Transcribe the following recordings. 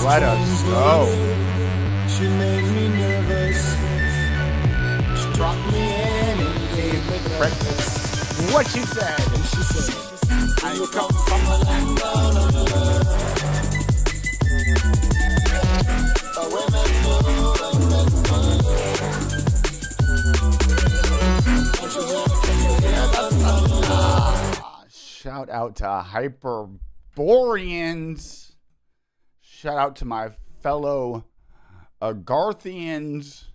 Let us know. She made me nervous. She dropped me in and gave me breakfast. What she said. And she said, I come from a land down under. The women move and men move. Don't you hear the Shout out to Hyperboreans. Shout out to my fellow Agarthians.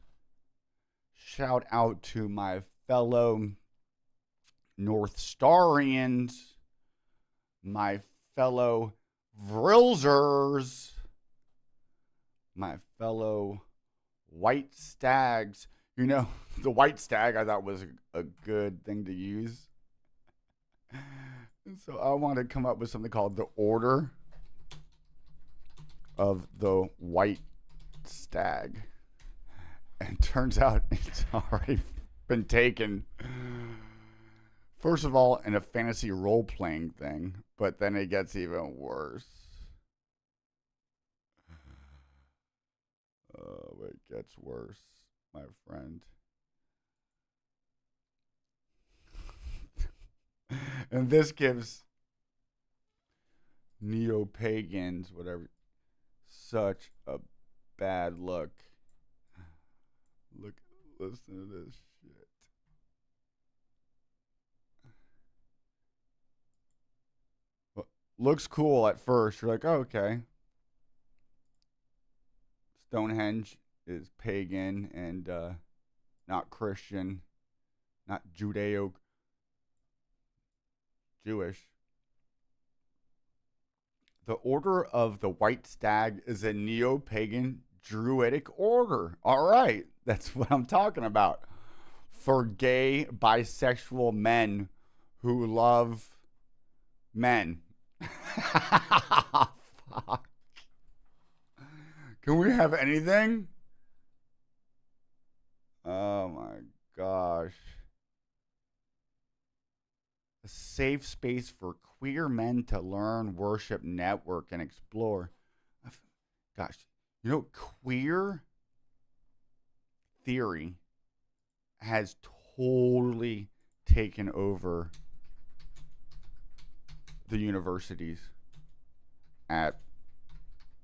Shout out to my fellow North Starians. My fellow Vrilzers. My fellow White Stags. You know, the White Stag I thought was a good thing to use. So I want to come up with something called the Order of the White Stag. And turns out it's already been taken. First of all, in a fantasy role-playing thing, but then it gets even worse. Oh, it gets worse, my friend. And this gives neo-pagans, whatever, such a bad look. Listen to this shit. Well, looks cool at first. You're like, oh, okay. Stonehenge is pagan and not Christian, not Judeo-Jewish. The Order of the White Stag is a neo-pagan druidic order. All right, that's what I'm talking about. For gay, bisexual men who love men. Fuck. Can we have anything? Oh my gosh. A safe space for queer men to learn, worship, network, and explore. Gosh, you know, queer theory has totally taken over the universities at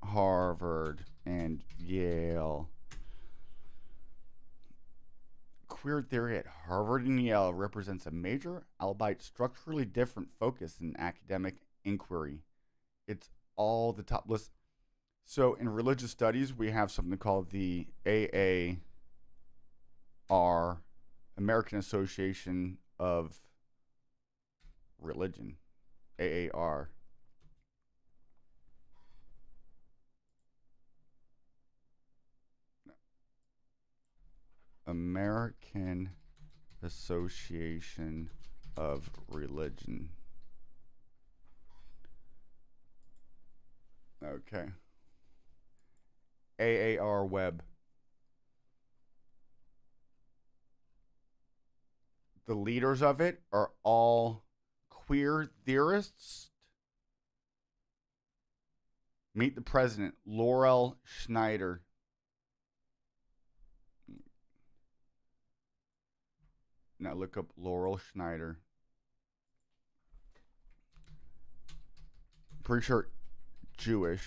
Harvard and Yale. Queer theory at Harvard and Yale represents a major, albeit structurally different focus in academic inquiry. It's all the top list. So in religious studies, we have something called the AAR, American Association of Religion, AAR. American Association of Religion. Okay. AAR Web. The leaders of it are all queer theorists. Meet the president, Laurel Schneider. Now look up Laurel Schneider. Pretty sure Jewish.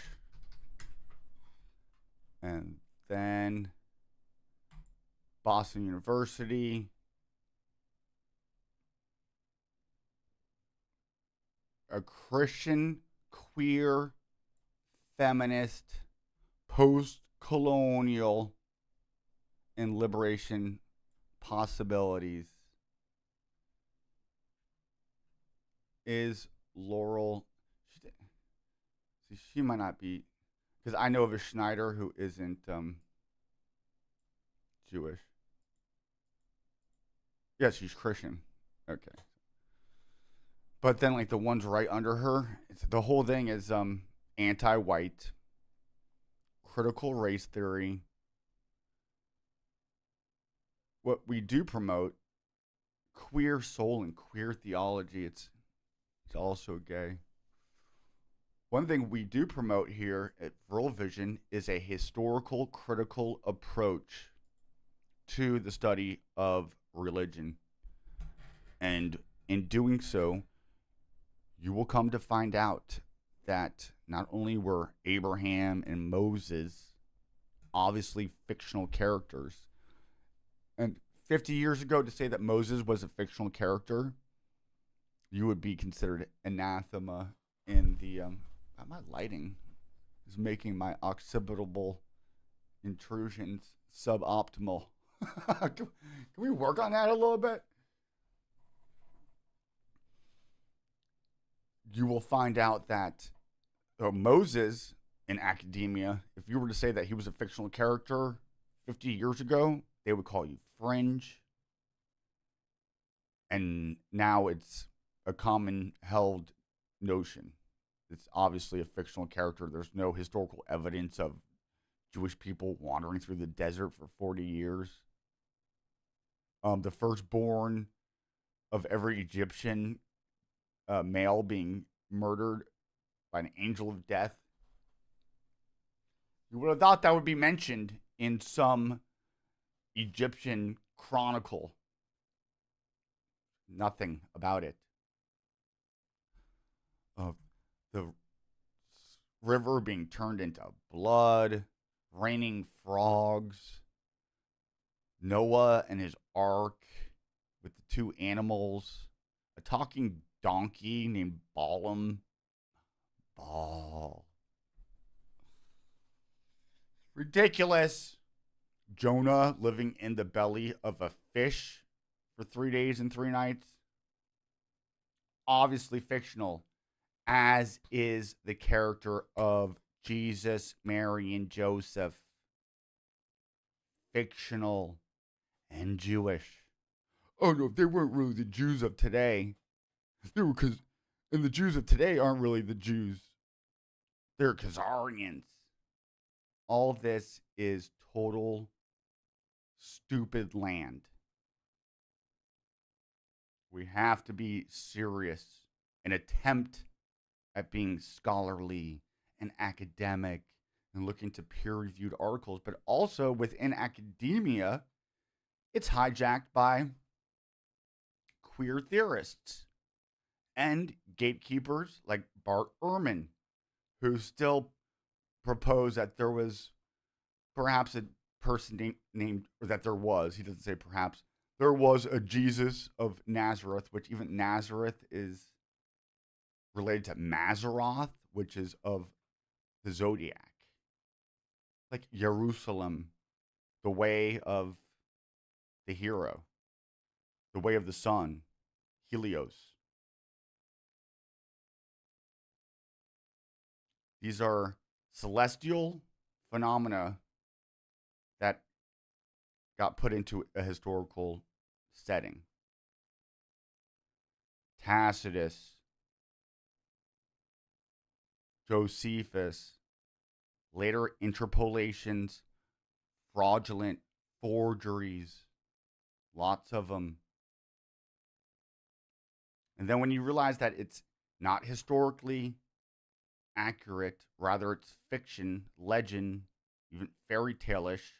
And then Boston University. A Christian, queer, feminist, post-colonial, and liberation possibilities. Is Laurel... She might not be... Because I know of a Schneider who isn't Jewish. Yeah, she's Christian. Okay. But then, like, the ones right under her, the whole thing is anti-white, critical race theory. What we do promote, queer soul and queer theology. It's also gay. One thing we do promote here at Vril Vision is a historical critical approach to the study of religion. And in doing so, you will come to find out that not only were Abraham and Moses obviously fictional characters, and 50 years ago to say that Moses was a fictional character, you would be considered anathema in the my lighting is making my occipital intrusions suboptimal. Can we work on that a little bit? You will find out that Moses in academia, if you were to say that he was a fictional character 50 years ago, they would call you fringe. And now it's a common held notion. It's obviously a fictional character. There's no historical evidence of Jewish people wandering through the desert for 40 years. The firstborn of every Egyptian male being murdered by an angel of death. You would have thought that would be mentioned in some Egyptian chronicle. Nothing about it. The river being turned into blood, raining frogs, Noah and his ark with the two animals, a talking donkey named Balaam. Ridiculous. Jonah living in the belly of a fish for 3 days and 3 nights. Obviously fictional, as is the character of Jesus, Mary, and Joseph. Fictional and Jewish. Oh no, they weren't really the Jews of today. They were and the Jews of today aren't really the Jews. They're Khazarians. All of this is total stupid land. We have to be serious and attempt at being scholarly and academic and looking to peer-reviewed articles, but also within academia, it's hijacked by queer theorists and gatekeepers like Bart Ehrman, who still propose that there was perhaps a person named, or that there was, he doesn't say perhaps, there was a Jesus of Nazareth, which even Nazareth is related to Maseroth, which is of the zodiac. Like Jerusalem, the way of the hero, the way of the sun, Helios. These are celestial phenomena that got put into a historical setting. Tacitus, Josephus, later interpolations, fraudulent forgeries, lots of them. And then when you realize that it's not historically accurate, rather it's fiction, legend, even fairy tale-ish,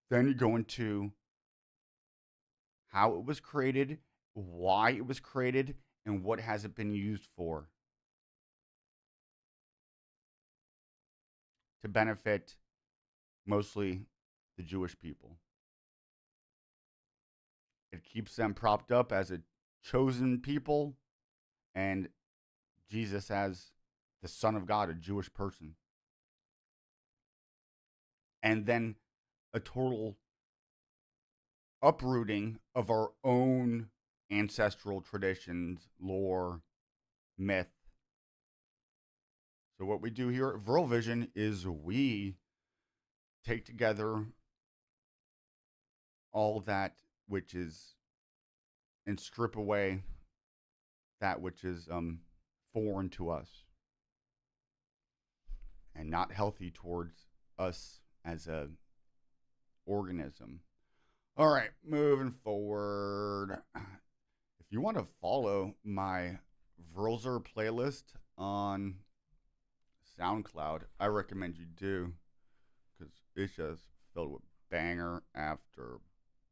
then you go into how it was created, why it was created, and what has it been used for. To benefit mostly the Jewish people. It keeps them propped up as a chosen people and Jesus as the Son of God, a Jewish person. And then a total uprooting of our own ancestral traditions, lore, myth. So what we do here at Vril Vision is we take together all that which is, and strip away that which is foreign to us and not healthy towards us as a organism. All right, moving forward. If you want to follow my Vrilzer playlist on SoundCloud. I recommend you do, because it's just filled with banger after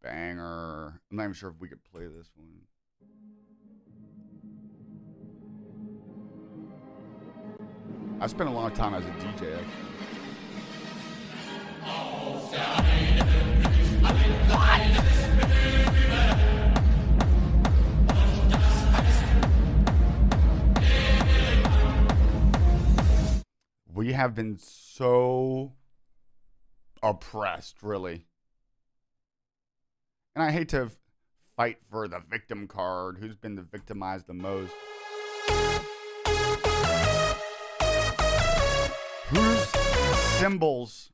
banger. I'm not even sure if we could play this one. I spent a long time as a DJ, actually. We have been so oppressed, really. And I hate to fight for the victim card, who's been the victimized the most. Whose symbols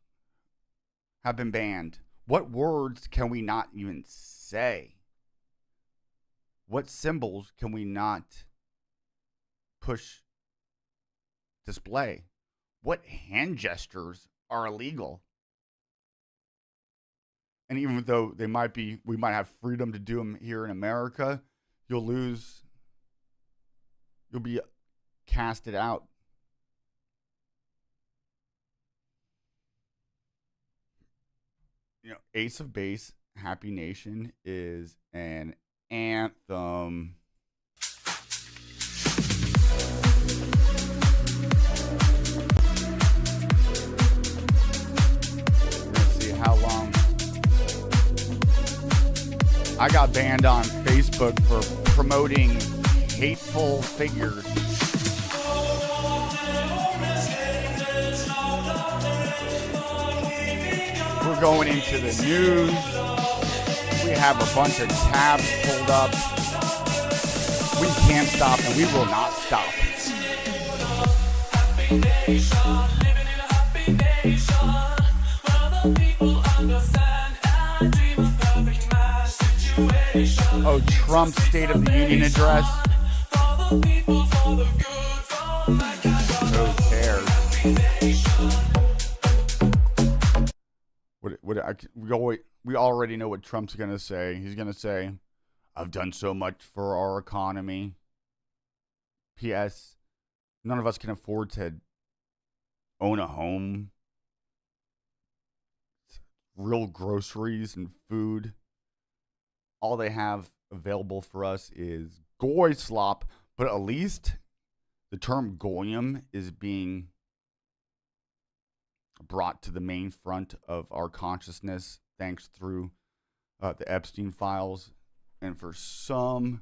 have been banned? What words can we not even say? What symbols can we not display? What hand gestures are illegal? And even though we might have freedom to do them here in America, you'll be casted out. Ace of Base, Happy Nation is an anthem. Let's see how long. I got banned on Facebook for promoting hateful figures. We're going into the news. We have a bunch of tabs pulled up. We can't stop, and we will not stop. Oh, Trump's State of the Union address. Who cares? We already know what Trump's going to say. He's going to say, I've done so much for our economy. P.S. None of us can afford to own a home. Real groceries and food. All they have available for us is goy slop. But at least the term goyim is being brought to the main front of our consciousness thanks through the Epstein files, and for some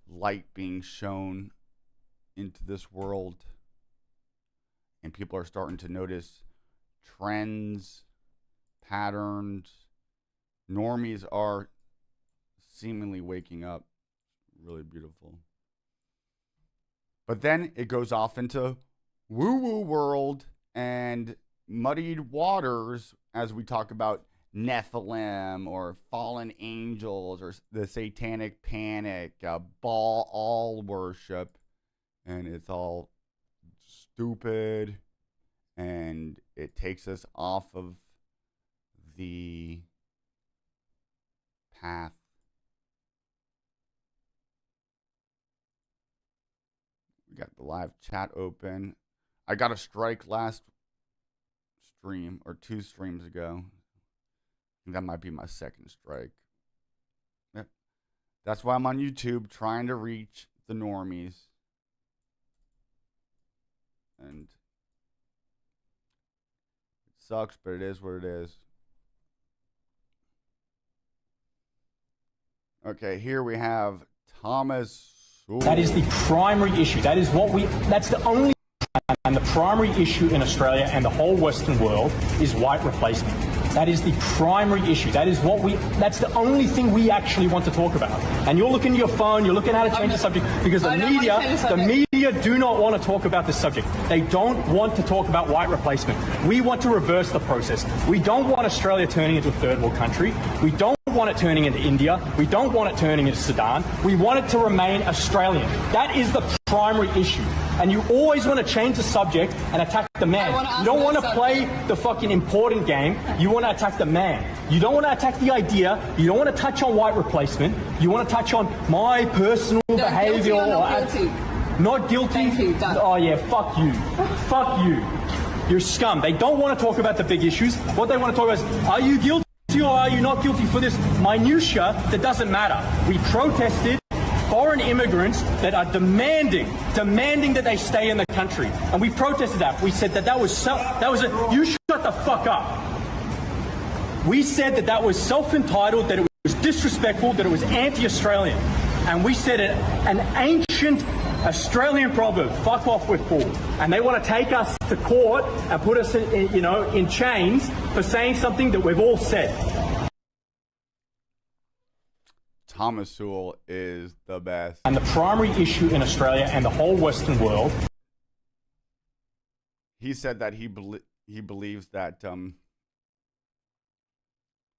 light being shown into this world, and people are starting to notice trends, patterns. Normies are seemingly waking up. Really beautiful. But then it goes off into woo-woo world and muddied waters as we talk about Nephilim or fallen angels or the satanic panic, Baal worship, and it's all stupid, and it takes us off of the path. We got the live chat open. I got a strike last stream, or 2 streams ago. That might be my second strike. Yep. That's why I'm on YouTube, trying to reach the normies. And it sucks, but it is what it is. Okay, here we have Thomas Sewell. That is the primary issue. That's the only, and the primary issue in Australia and the whole Western world is white replacement. That is the primary issue. That's the only thing we actually want to talk about. And you're looking at your phone, you're looking at how to change the subject, because the media do not want to talk about this subject. They don't want to talk about white replacement. We want to reverse the process. We don't want Australia turning into a third world country. We don't want it turning into India. We don't want it turning into Sudan. We want it to remain Australian. That is the primary issue. And you always want to change the subject and attack the man. You don't want to play the fucking important game. You want to attack the man. You don't want to attack the idea. You don't want to touch on white replacement. You want to touch on my personal behavior. Not guilty. Thank you, done. Oh yeah, fuck you. Fuck you. You're scum. They don't want to talk about the big issues. What they want to talk about is, are you guilty or are you not guilty for this minutia that doesn't matter? We protested foreign immigrants that are demanding that they stay in the country. And we protested that. We said that you shut the fuck up. We said that was self-entitled, that it was disrespectful, that it was anti-Australian. And we said it, an ancient Australian proverb, fuck off, we're full. And they want to take us to court and put us in chains for saying something that we've all said. Thomas Sewell is the best. And the primary issue in Australia and the whole Western world. He said that he believes that the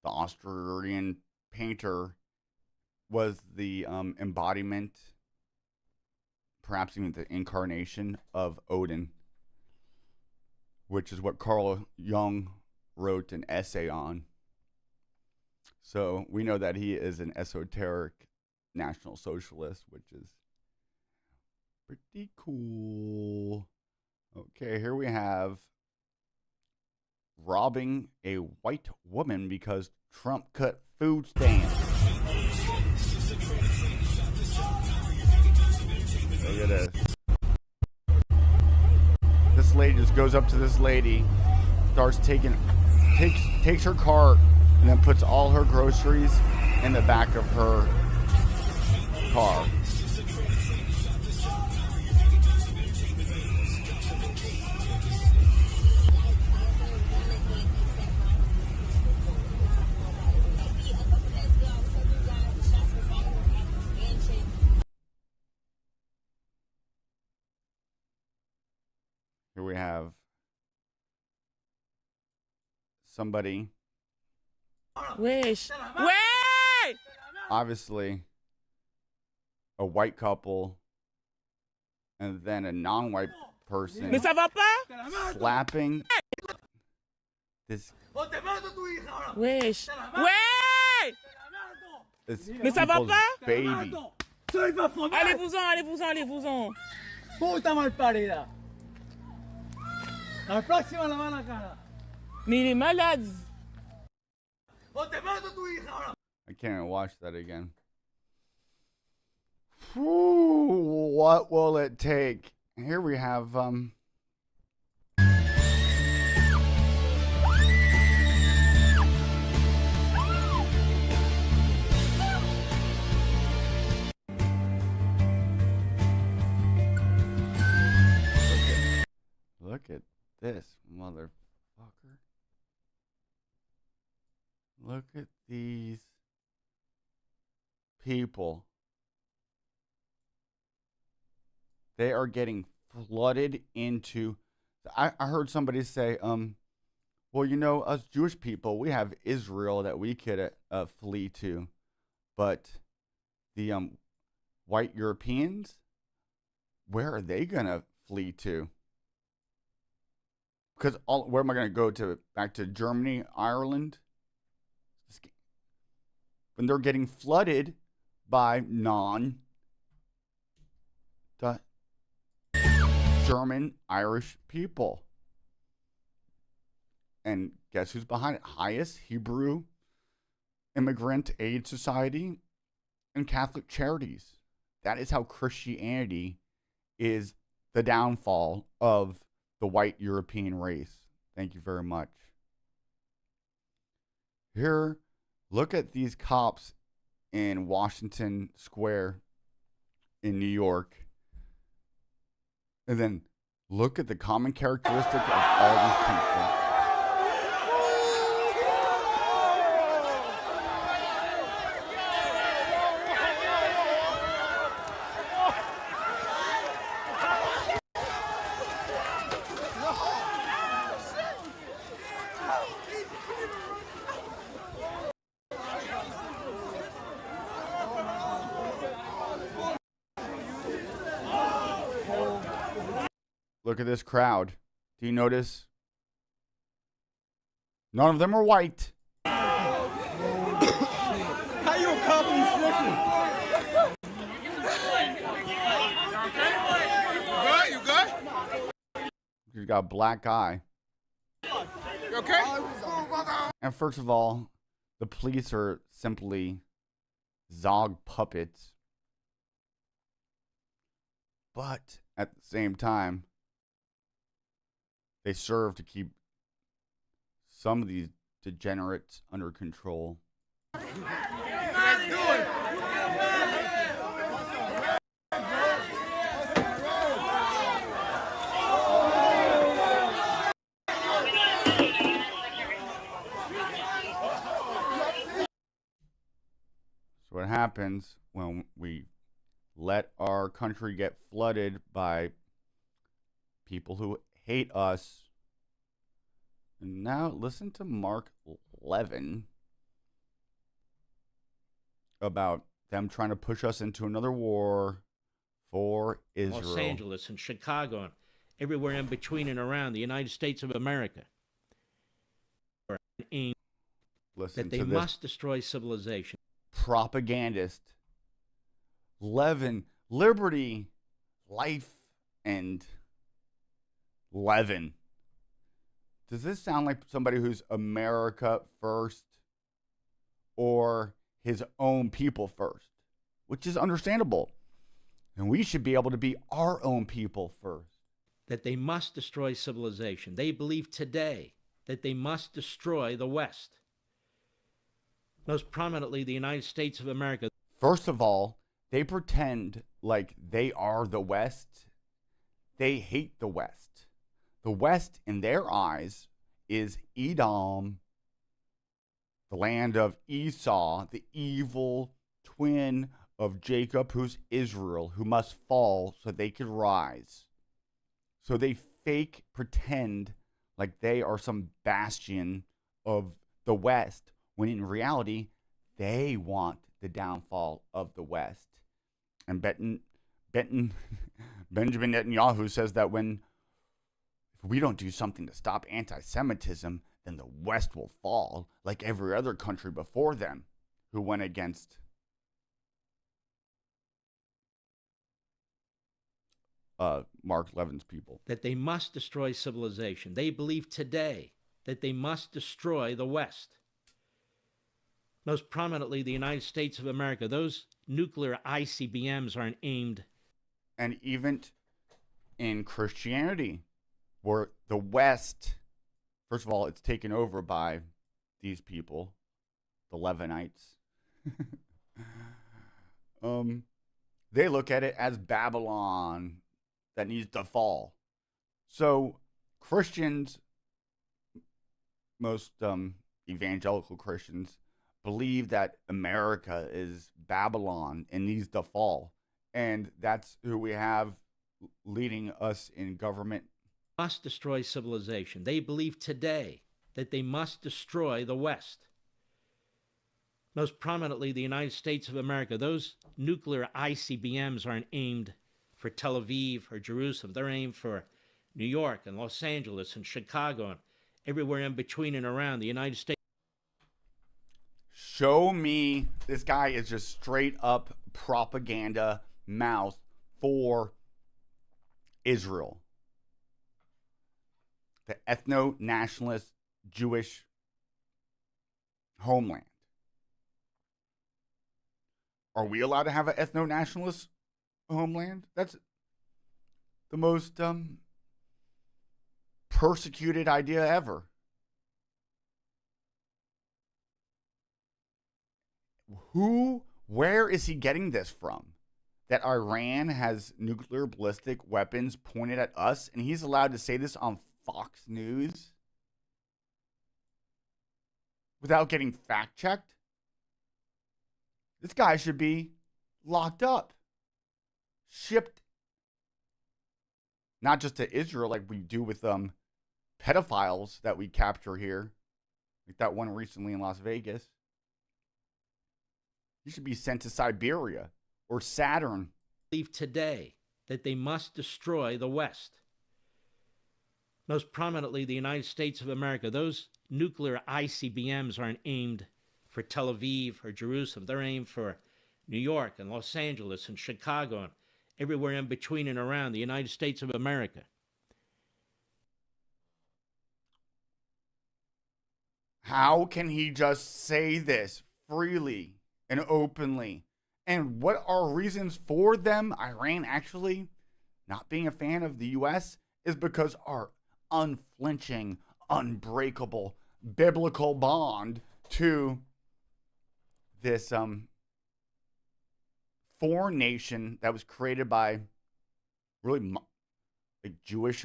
Australian painter was the embodiment, perhaps even the incarnation of Odin, which is what Carl Jung wrote an essay on. So we know that he is an esoteric National Socialist, which is pretty cool. Okay, here we have robbing a white woman because Trump cut food stamps. Look at this. This lady just goes up to this lady, starts takes her cart, and then puts all her groceries in the back of her car. Here we have somebody, obviously a white couple, and then a non-white person slapping this people's baby. Allez-vous-en. Puta malparida. La próxima la van a cara. Mais il est malade. I can't even watch that again. Whew, what will it take? Here we have look at this motherfucker. Look at these people. They are getting flooded into. I heard somebody say, well, you know, us Jewish people, we have Israel that we could flee to, but the white Europeans, where are they gonna flee to? Because where am I gonna go to? Back to Germany, Ireland? When they're getting flooded by non-German, Irish people. And guess who's behind it? Highest Hebrew Immigrant Aid Society and Catholic Charities. That is how Christianity is the downfall of the white European race. Thank you very much. Here, look at these cops in Washington Square in New York. And then look at the common characteristic of all these people. Look at this crowd. Do you notice? None of them are white. How you a cop and snitching? He's got a black eye. You okay? And first of all, the police are simply Zog puppets. But at the same time, they serve to keep some of these degenerates under control. So what happens when we let our country get flooded by people who hate us? And now listen to Mark Levin about them trying to push us into another war for Israel. Los Angeles and Chicago and everywhere in between and around the United States of America. Listen That they to this must destroy civilization. propagandist. Levin, liberty, life, and Levin. Does this sound like somebody who's America first or his own people first? Which is understandable. And we should be able to be our own people first. That they must destroy civilization. They believe today that they must destroy the West. Most prominently, the United States of America. First of all, they pretend like they are the West. They hate the West. The West, in their eyes, is Edom, the land of Esau, the evil twin of Jacob, who's Israel, who must fall so they could rise. So they fake pretend like they are some bastion of the West, when in reality, they want the downfall of the West. And Benjamin Netanyahu says that if we don't do something to stop anti-Semitism, then the West will fall like every other country before them who went against Mark Levin's people. That they must destroy civilization. They believe today that they must destroy the West. Most prominently, the United States of America. Those nuclear ICBMs aren't aimed. And even in Christianity, where the West, first of all, it's taken over by these people, the Levinites. They look at it as Babylon that needs to fall. So Christians, most evangelical Christians, believe that America is Babylon and needs to fall. And that's who we have leading us in government. Must destroy civilization. They believe today that they must destroy the West. Most prominently, the United States of America. Those nuclear ICBMs aren't aimed for Tel Aviv or Jerusalem. They're aimed for New York and Los Angeles and Chicago and everywhere in between and around the United States. Show me. This guy is just straight up propaganda mouth for Israel, the ethno-nationalist Jewish homeland. Are we allowed to have an ethno-nationalist homeland? That's the most persecuted idea ever. Where is he getting this from? That Iran has nuclear ballistic weapons pointed at us, and he's allowed to say this on Fox News without getting fact-checked? This guy should be locked up, shipped, not just to Israel like we do with pedophiles that we capture here, like that one recently in Las Vegas. He should be sent to Siberia or Saturn. Believe today that they must destroy the West. Most prominently, the United States of America. Those nuclear ICBMs aren't aimed for Tel Aviv or Jerusalem. They're aimed for New York and Los Angeles and Chicago and everywhere in between and around the United States of America. How can he just say this freely and openly? And what are reasons for them? Iran actually not being a fan of the U.S. is because our unflinching, unbreakable, biblical bond to this foreign nation that was created by really like Jewish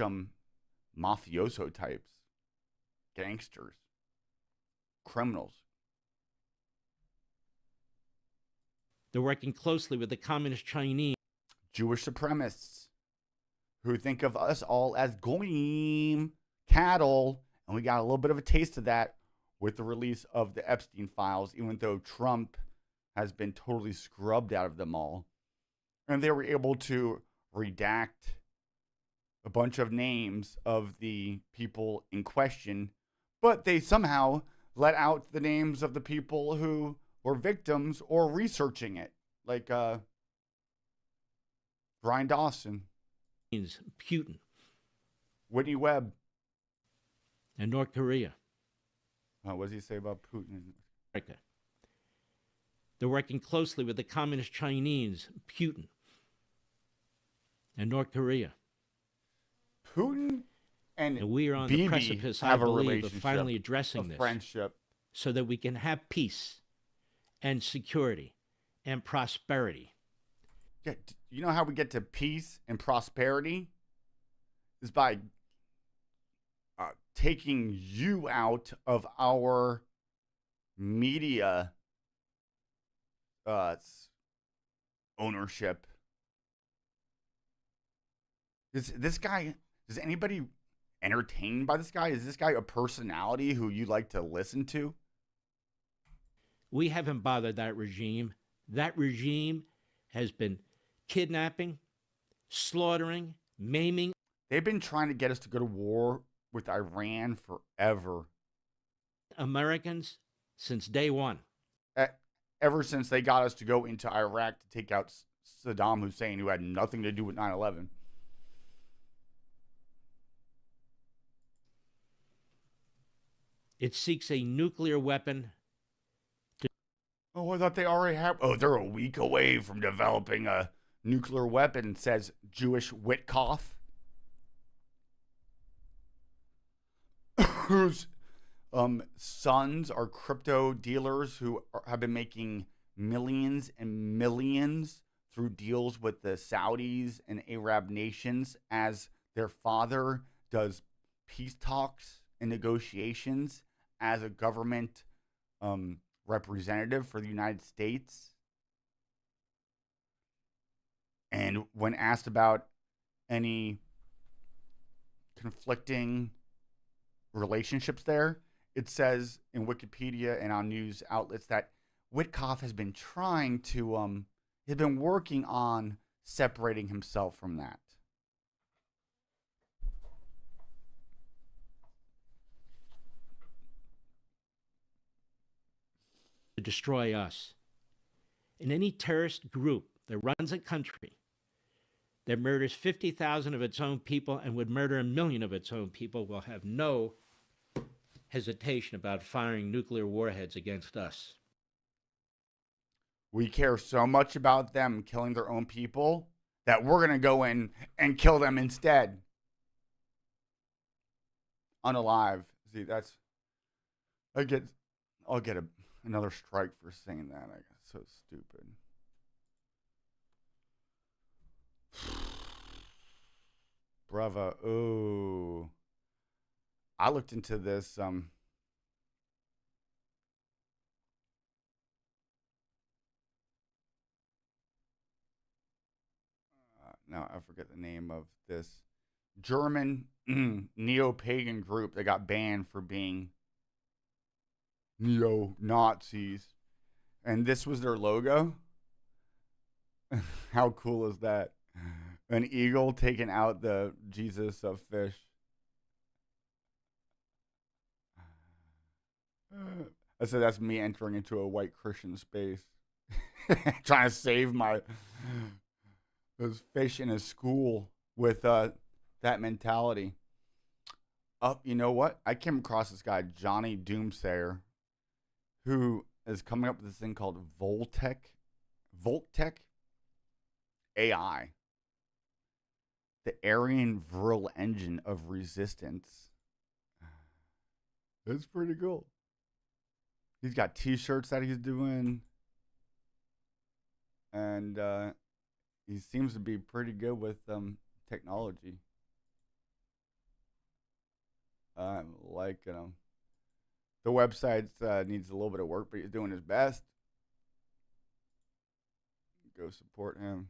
mafioso types, gangsters, criminals. They're working closely with the Communist Chinese. Jewish supremacists who think of us all as goyim, cattle. And we got a little bit of a taste of that with the release of the Epstein files, even though Trump has been totally scrubbed out of them all. And they were able to redact a bunch of names of the people in question, but they somehow let out the names of the people who were victims or researching it, like Brian Dawson, Putin, Whitney Webb, and North Korea. What does he say about Putin? America. They're working closely with the Communist Chinese, Putin, and North Korea. Putin and we are on Bibi the precipice, I have a believe, of relationship, finally addressing this, friendship, so that we can have peace and security and prosperity. Yeah, you know how we get to peace and prosperity? Is by taking you out of our media ownership. This guy, is anybody entertained by this guy? Is this guy a personality who you like to listen to? We haven't bothered that regime. That regime has been kidnapping, slaughtering, maiming. They've been trying to get us to go to war with Iran forever. Americans since day one. Ever since they got us to go into Iraq to take out Saddam Hussein, who had nothing to do with 9/11. It seeks a nuclear weapon. Oh, I thought they already have. Oh, they're a week away from developing a nuclear weapon, says Jewish Witkoff, whose sons are crypto dealers who have been making millions and millions through deals with the Saudis and Arab nations, as their father does peace talks and negotiations as a government representative for the United States. And when asked about any conflicting relationships there, it says in Wikipedia and on news outlets that Witkoff has been trying to, has been working on separating himself from that. To destroy us. And any terrorist group that runs a country that murders 50,000 of its own people and would murder 1 million of its own people will have no hesitation about firing nuclear warheads against us. We care so much about them killing their own people that we're going to go in and kill them instead. Unalive. See, that's... I'll get another strike for saying that. I guess so stupid. Bravo. Oh. I looked into this now I forget the name of this German neo-pagan group that got banned for being neo-Nazis. And this was their logo. How cool is that? An eagle taking out the Jesus of fish. I said that's me entering into a white Christian space. Trying to save those fish in a school with that mentality. Oh, you know what? I came across this guy, Johnny Doomsayer, who is coming up with this thing called Voltec AI, the Aryan Vril engine of resistance. It's pretty cool. He's got t-shirts that he's doing, and he seems to be pretty good with technology. I'm liking him. The website needs a little bit of work, but he's doing his best. Go support him.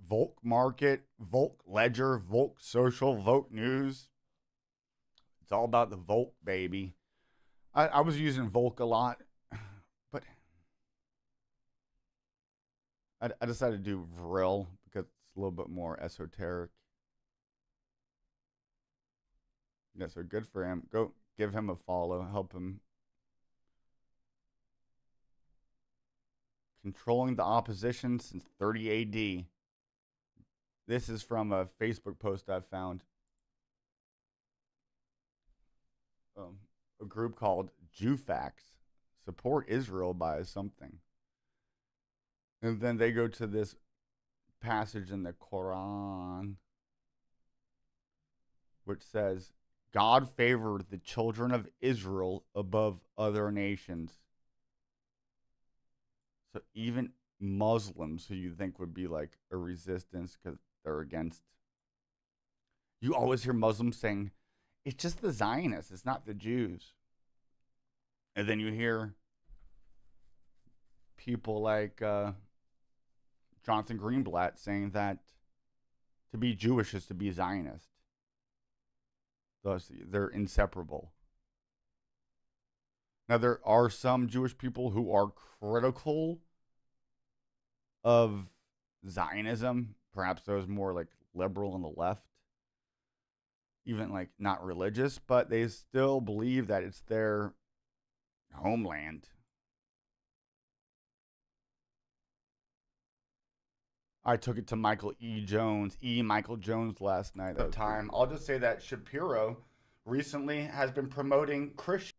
Volk Market, Volk Ledger, Volk Social, Volk News. It's all about the Volk, baby. I was using Volk a lot, but I decided to do Vril because it's a little bit more esoteric. Yeah, so good for him. Go give him a follow. Help him. Controlling the opposition since 30 AD. This is from a Facebook post I found. A group called Jewfax. Support Israel by something. And then they go to this passage in the Quran, which says, God favored the children of Israel above other nations. So even Muslims, who you think would be like a resistance because they're against. You always hear Muslims saying, it's just the Zionists, it's not the Jews. And then you hear people like Jonathan Greenblatt saying that to be Jewish is to be Zionist. Thus, they're inseparable. Now, there are some Jewish people who are critical of Zionism, perhaps those more like liberal on the left, even like not religious, but they still believe that it's their homeland. I took it to Michael Jones last night. At the time, I'll just say that Shapiro recently has been promoting Christian.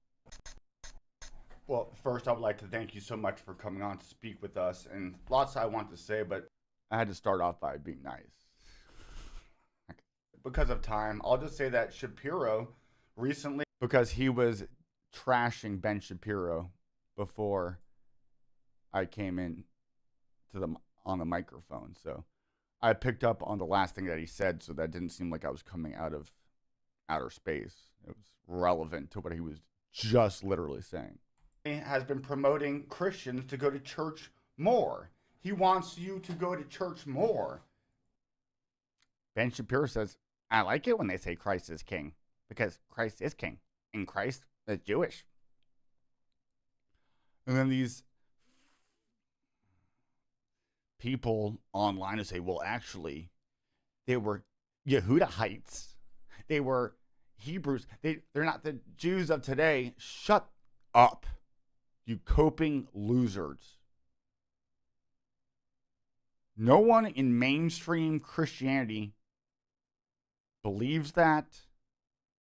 Well, first, I would like to thank you so much for coming on to speak with us. And lots I want to say, but I had to start off by being nice. Because of time, I'll just say that Shapiro recently, because he was trashing Ben Shapiro before I came in to the on the microphone. So I picked up on the last thing that he said, so that didn't seem like I was coming out of outer space. It was relevant to what he was just literally saying. He has been promoting Christians to go to church more. He wants you to go to church more. Ben Shapiro says, I like it when they say Christ is king, because Christ is king, and Christ is Jewish. And then these people online who say, well, actually, they were Yehudahites. They were Hebrews. They're not the Jews of today. Shut up, you coping losers. No one in mainstream Christianity believes that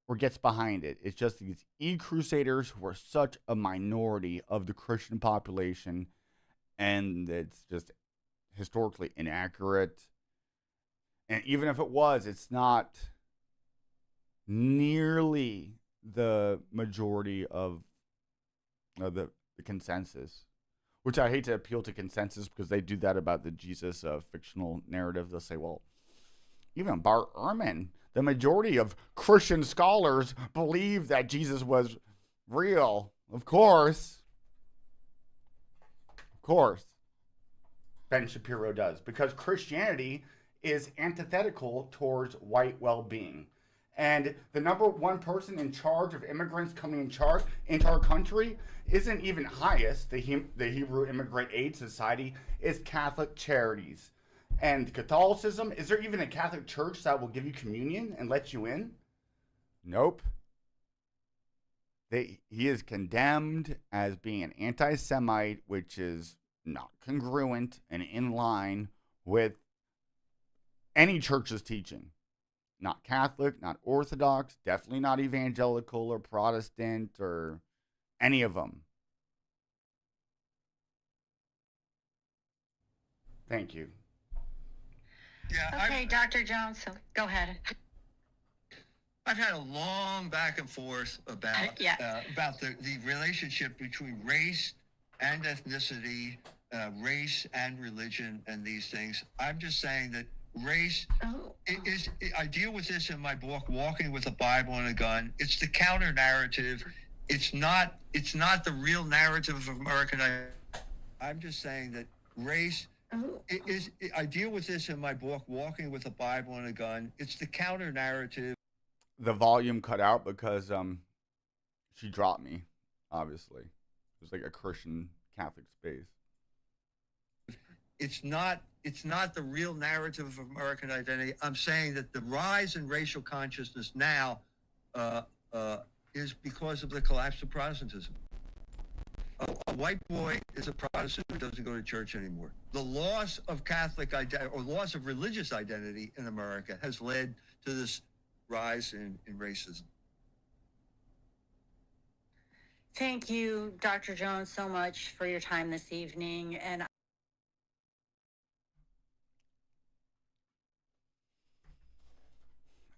or gets behind it. It's just these e-crusaders who are such a minority of the Christian population, and it's just historically inaccurate. And even if it was, it's not nearly the majority of the consensus, which I hate to appeal to consensus because they do that about the Jesus fictional narrative. They'll say, well, even Bart Ehrman, the majority of Christian scholars believe that Jesus was real. Of course. Ben Shapiro does, because Christianity is antithetical towards white well-being. And the number one person in charge of immigrants coming into our country isn't even highest. The Hebrew Immigrant Aid Society is Catholic Charities. And Catholicism, is there even a Catholic church that will give you communion and let you in? Nope. He is condemned as being an anti-Semite, which is not congruent and in line with any church's teaching. Not Catholic, not Orthodox, definitely not evangelical or Protestant or any of them. Thank you. Yeah, Okay, Dr. Jones, so go ahead. I've had a long back and forth about the relationship between race and ethnicity, race and religion, and these things. I'm just saying that race I deal with this in my book, Walking with a Bible and a Gun. It's the counter narrative. It's not the real narrative of American. I'm just saying that race I deal with this in my book, Walking with a Bible and a Gun. It's the counter narrative. The volume cut out because she dropped me, obviously. It was like a Christian Catholic space. It's not the real narrative of American identity. I'm saying that the rise in racial consciousness now is because of the collapse of Protestantism. A white boy is a Protestant who doesn't go to church anymore. The loss of Catholic identity or loss of religious identity in America has led to this rise in racism. Thank you, Dr. Jones, so much for your time this evening. And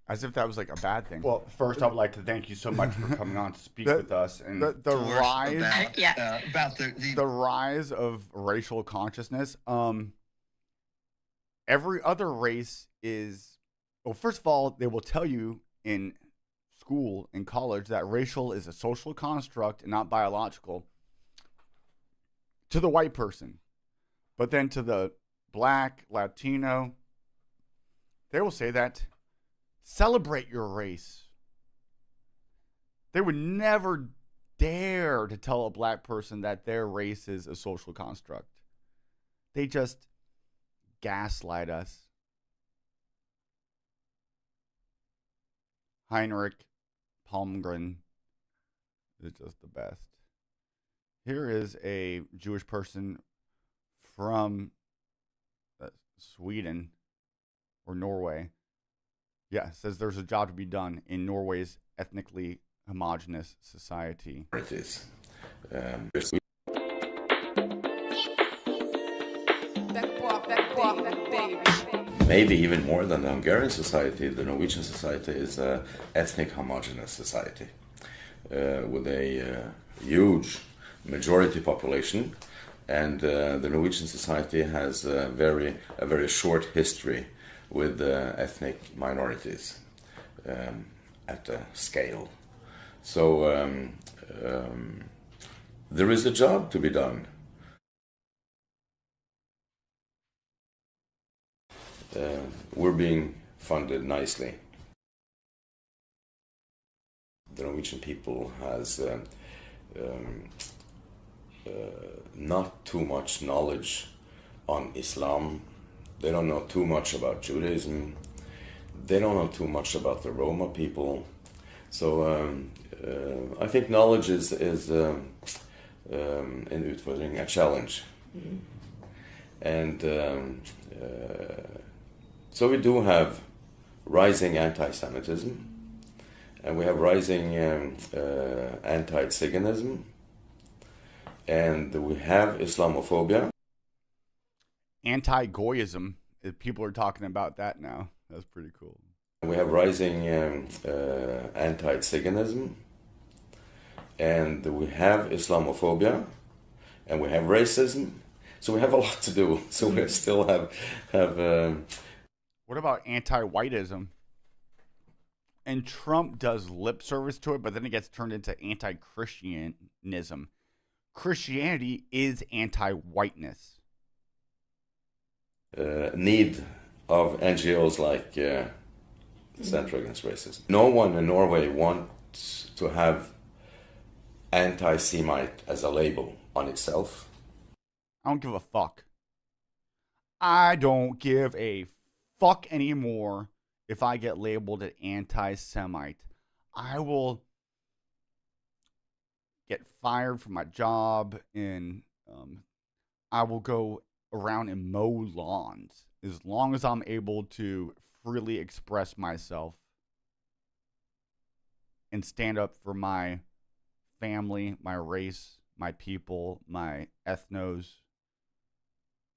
As if that was like a bad thing. Well, first, I would like to thank you so much for coming on to speak with us. And the rise the rise of racial consciousness. Every other race is, well, first of all, they will tell you in school, in college, that racial is a social construct and not biological to the white person. But then to the black, Latino, they will say that celebrate your race. They would never dare to tell a black person that their race is a social construct. They just gaslight us. Heinrich Palmgren is just the best. Here is a Jewish person from Sweden or Norway. Yeah, says there's a job to be done in Norway's ethnically homogenous society. It is. Maybe even more than the Hungarian society, the Norwegian society is an ethnic homogenous society with a huge majority population, and the Norwegian society has a very short history with ethnic minorities at a scale. So there is a job to be done. We're being funded nicely. The Norwegian people has not too much knowledge on Islam. They don't know too much about Judaism. They don't know too much about the Roma people. So I think knowledge is an utfordring, a challenge. Mm-hmm. And so we do have rising anti-Semitism, and we have rising anti-Tsiganism, and we have Islamophobia. Anti-Goyism, people are talking about that now. That's pretty cool. We have rising anti-Tsiganism, and we have Islamophobia, and we have racism. So we have a lot to do. So we still have. What about anti-whiteism? And Trump does lip service to it, but then it gets turned into anti-Christianism. Christianity is anti-whiteness. Need of NGOs like Center Against Racism. No one in Norway wants to have anti-Semite as a label on itself. I don't give a fuck. I don't give a fuck anymore if I get labeled an anti-Semite. I will get fired from my job, and I will go around and mow lawns as long as I'm able to freely express myself and stand up for my family, my race, my people, my ethnos,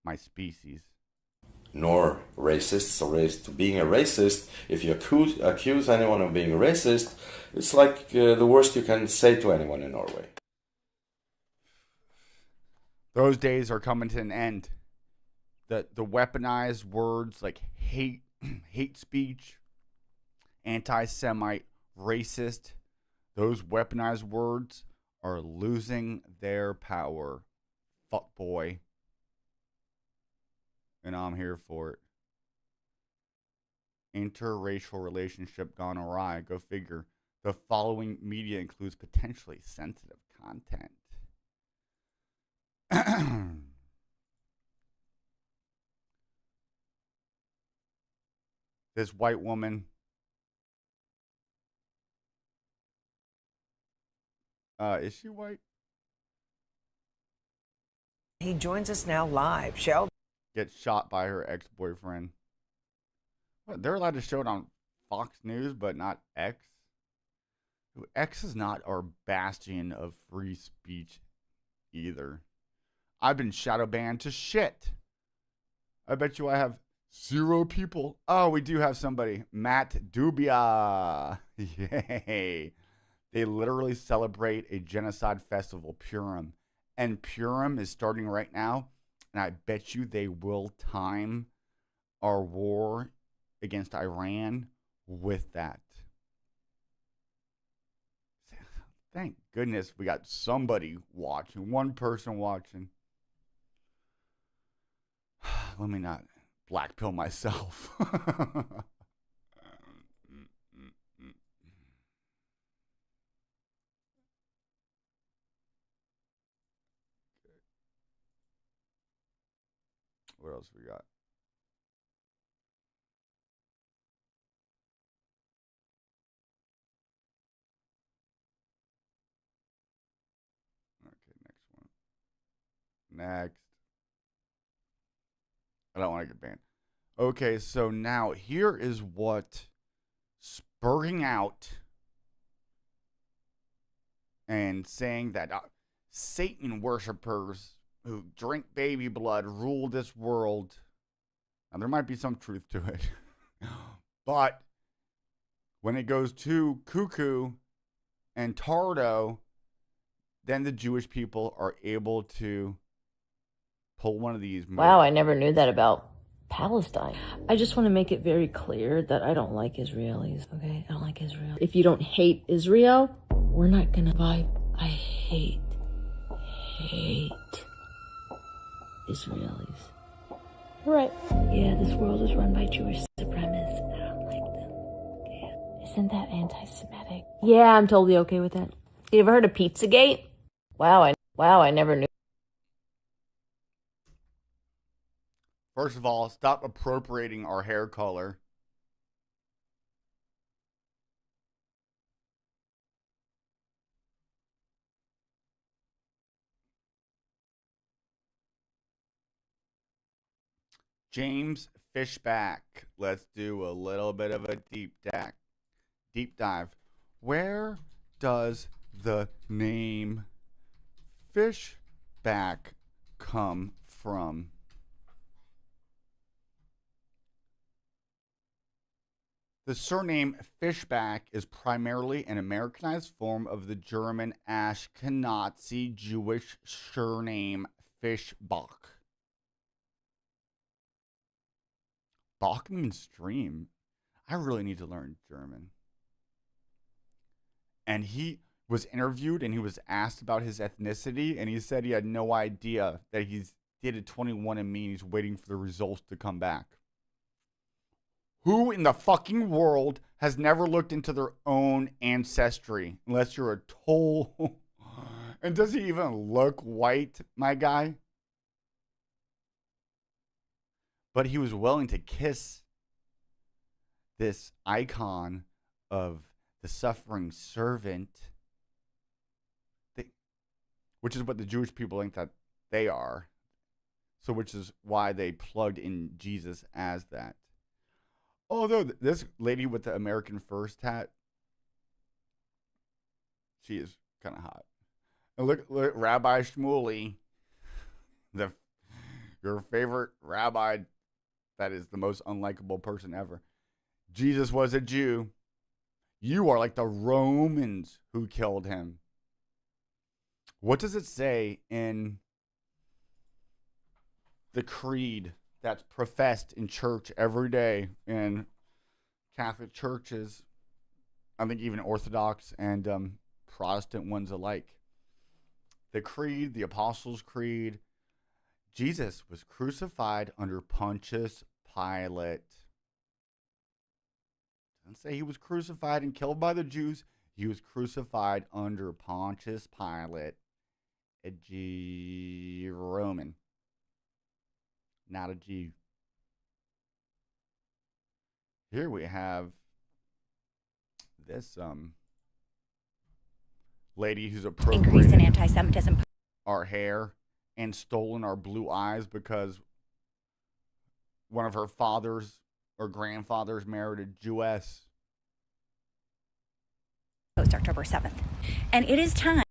my species. Nor racists or being a racist. If you accuse anyone of being a racist, it's like the worst you can say to anyone in Norway. Those days are coming to an end. The weaponized words like hate speech, anti-Semite, racist, those weaponized words are losing their power. Fuck boy. And I'm here for it. Interracial relationship gone awry. Go figure. The following media includes potentially sensitive content. This white woman is she white? He joins us now live. Sheldon Gets shot by her ex-boyfriend. What, they're allowed to show it on Fox News, but not X? X is not our bastion of free speech either. I've been shadow banned to shit. I bet you I have 0 people. Oh, we do have somebody. Matt Dubia. Yay. They literally celebrate a genocide festival, Purim. And Purim is starting right now. And I bet you they will time our war against Iran with that. Thank goodness we got somebody watching. One person watching. Let me not blackpill myself. What else we got? Okay, next one. Next. I don't want to get banned. Okay, so now here is what spurring out and saying that Satan worshipers who drink baby blood rule this world. Now, there might be some truth to it. But when it goes to cuckoo and tardo, then the Jewish people are able to pull one of these moves. Wow, I never knew that about Palestine. I just want to make it very clear that I don't like Israelis, okay? I don't like Israel. If you don't hate Israel, we're not gonna vibe. I hate Israelis. Right. Yeah, this world is run by Jewish supremacists. I don't like them. Yeah. Isn't that anti-Semitic? Yeah, I'm totally okay with that. You ever heard of Pizzagate? Wow, I never knew. First of all, stop appropriating our hair color. James Fishback. Let's do a little bit of a deep dive. Where does the name Fishback come from? The surname Fishback is primarily an Americanized form of the German Ashkenazi Jewish surname Fischbach. Bach means stream. I really need to learn German. And he was interviewed and he was asked about his ethnicity, and he said he had no idea that he did a 21andMe and he's waiting for the results to come back. Who in the fucking world has never looked into their own ancestry unless you're a total... And does he even look white, my guy? But he was willing to kiss this icon of the suffering servant, which is what the Jewish people think that they are. So, which is why they plugged in Jesus as that. Although this lady with the American First hat, she is kind of hot. And look, Rabbi Shmuley, your favorite rabbi that is the most unlikable person ever. Jesus was a Jew. You are like the Romans who killed him. What does it say in the creed that's professed in church every day in Catholic churches? I think even Orthodox and Protestant ones alike. The creed, the Apostles' Creed. Jesus was crucified under Pontius Pilate. Doesn't say he was crucified and killed by the Jews. He was crucified under Pontius Pilate, a Roman, not a Jew. Here we have this lady who's appropriated increase in anti-Semitism, our hair and stolen our blue eyes because one of her fathers or grandfathers married a Jewess. Post-October 7th. And it is time.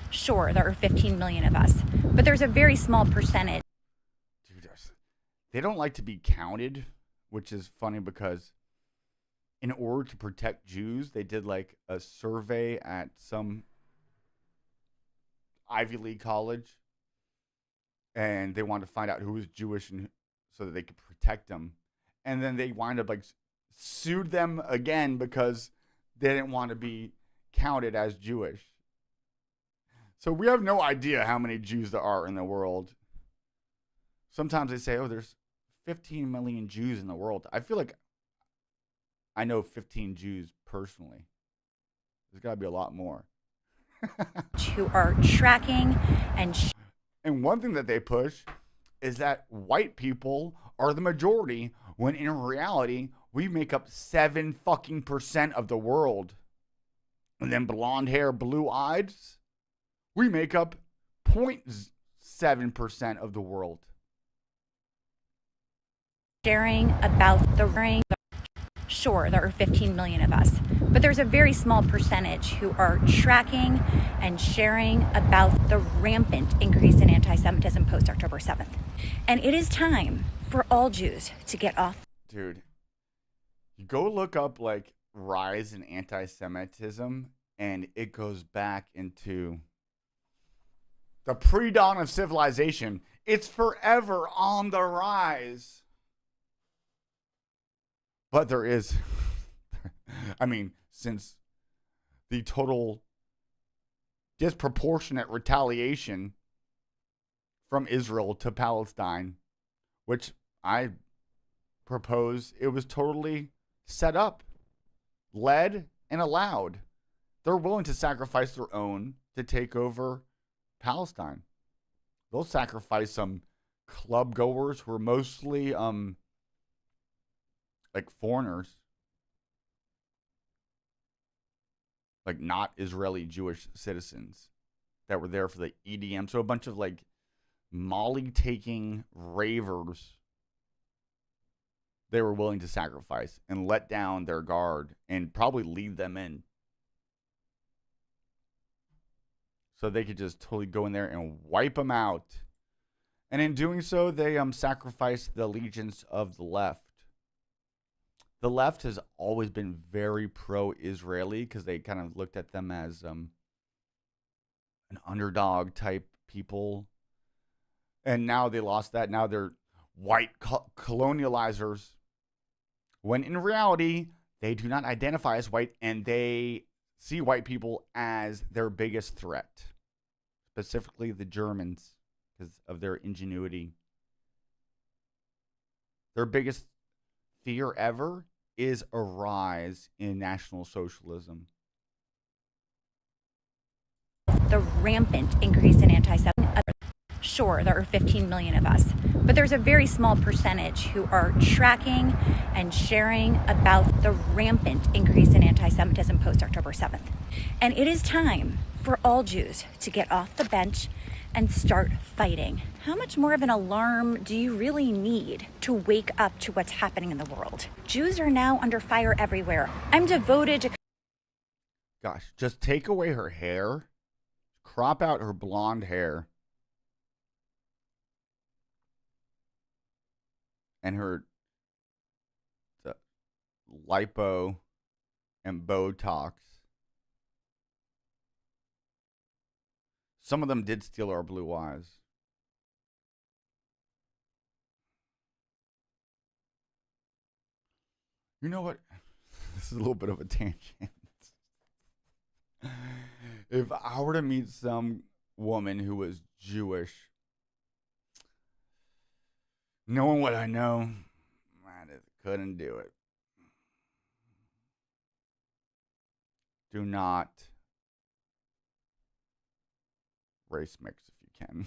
Sure, there are 15 million of us, but there's a very small percentage. Dude, they don't like to be counted, which is funny because in order to protect Jews, they did like a survey at some Ivy League college, and they wanted to find out who was Jewish and so that they could protect them. And then they wind up like sued them again because they didn't want to be counted as Jewish. So we have no idea how many Jews there are in the world. Sometimes they say, oh, there's 15 million Jews in the world. I feel like I know 15 Jews personally. There's got to be a lot more. Who are tracking and and one thing that they push is that white people are the majority when in reality we make up 7% of the world. And then blonde hair, blue eyes, we make up 0.7% of the world. sharing about the ring. Sure, there are 15 million of us, but there's a very small percentage who are tracking and sharing about the rampant increase in anti-Semitism post-October 7th. And it is time for all Jews to get off. Dude, you go look up like rise in anti-Semitism and it goes back into the pre-dawn of civilization. It's forever on the rise. But there is, I mean, since the total disproportionate retaliation from Israel to Palestine, which I propose it was totally set up, led, and allowed. They're willing to sacrifice their own to take over Palestine. They'll sacrifice some club goers who are mostly like foreigners, like not Israeli Jewish citizens that were there for the EDM. So a bunch of like Molly taking ravers they were willing to sacrifice and let down their guard and probably leave them in. So they could just totally go in there and wipe them out. And in doing so, they sacrificed the allegiance of the left. The left has always been very pro-Israeli because they kind of looked at them as an underdog type people. And now they lost that. Now they're white colonializers. When in reality, they do not identify as white and they see white people as their biggest threat. Specifically the Germans because of their ingenuity. Their biggest fear ever is a rise in National Socialism. The rampant increase in anti-Semitism. Sure, there are 15 million of us, but there's a very small percentage who are tracking and sharing about the rampant increase in anti-Semitism post-October 7th. And it is time for all Jews to get off the bench and start fighting. How much more of an alarm do you really need to wake up to what's happening in the world? Jews are now under fire everywhere. I'm devoted to... Gosh, just take away her hair, crop out her blonde hair, and her lipo and Botox. Some of them did steal our blue eyes. You know what? This is a little bit of a tangent. If I were to meet some woman who was Jewish, knowing what I know, I just couldn't do it. Do not race mix if you can.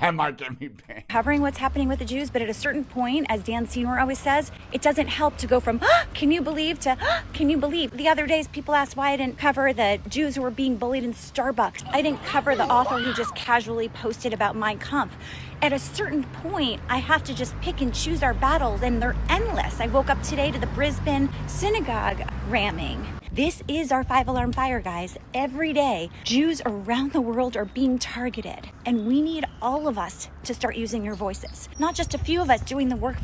That might get me banned. Covering what's happening with the Jews, but at a certain point, as Dan Seymour always says, it doesn't help to go from, can you believe, to, can you believe? The other days, people asked why I didn't cover the Jews who were being bullied in Starbucks. I didn't cover the author who just casually posted about Mein Kampf. At a certain point, I have to just pick and choose our battles, and they're endless. I woke up today to the Brisbane synagogue ramming. This is our 5-alarm fire, guys. Every day, Jews around the world are being targeted, and we need all of us to start using your voices, not just a few of us doing the work.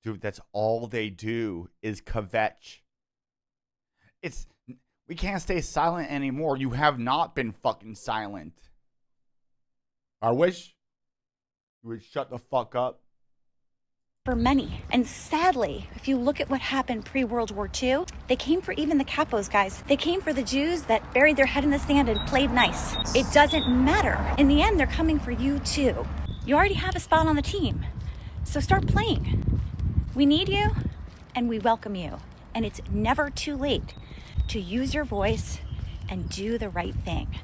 Dude, that's all they do is kvetch. We can't stay silent anymore. You have not been fucking silent. I wish you would shut the fuck up. For many. And sadly, if you look at what happened pre-World War II, they came for even the capos, guys. They came for the Jews that buried their head in the sand and played nice. It doesn't matter. In the end, they're coming for you too. You already have a spot on the team, so start playing. We need you, and we welcome you. And it's never too late to use your voice and do the right thing.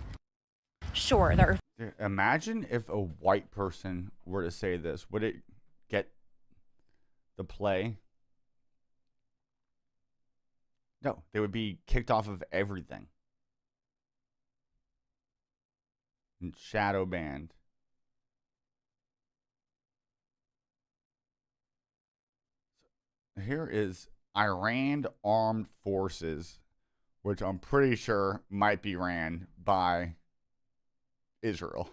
Sure, there are... Imagine if a white person were to say this. Would it get the play? No, they would be kicked off of everything. And shadow banned. Here is Iran armed forces, which I'm pretty sure might be ran by Israel.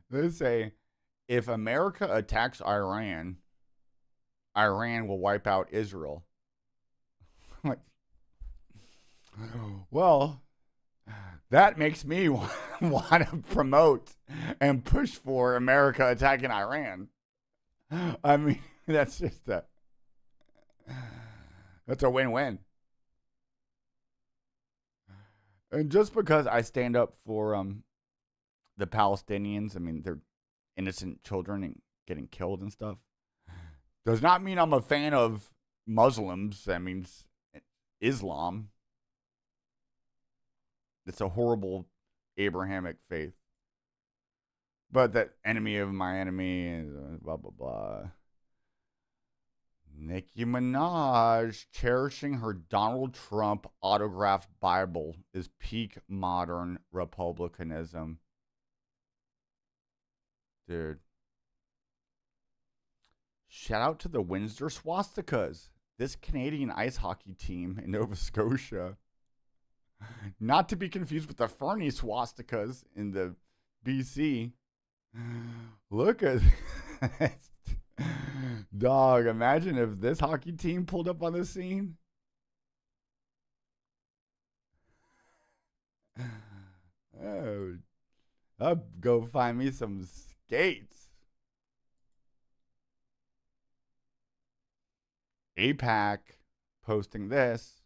They say if America attacks Iran, Iran will wipe out Israel. Like, well, that makes me want to promote and push for America attacking Iran. I mean, that's a win-win. And just because I stand up for the Palestinians, I mean, they're innocent children and getting killed and stuff, does not mean I'm a fan of Muslims. That means Islam. It's a horrible Abrahamic faith. But that enemy of my enemy is blah, blah, blah. Nicki Minaj cherishing her Donald Trump autographed Bible is peak modern republicanism. Dude. Shout out to the Windsor Swastikas. This Canadian ice hockey team in Nova Scotia. Not to be confused with the Fernie Swastikas in the BC. Look at dog, imagine if this hockey team pulled up on the scene. Oh, I'll go find me some skates. APAC posting this,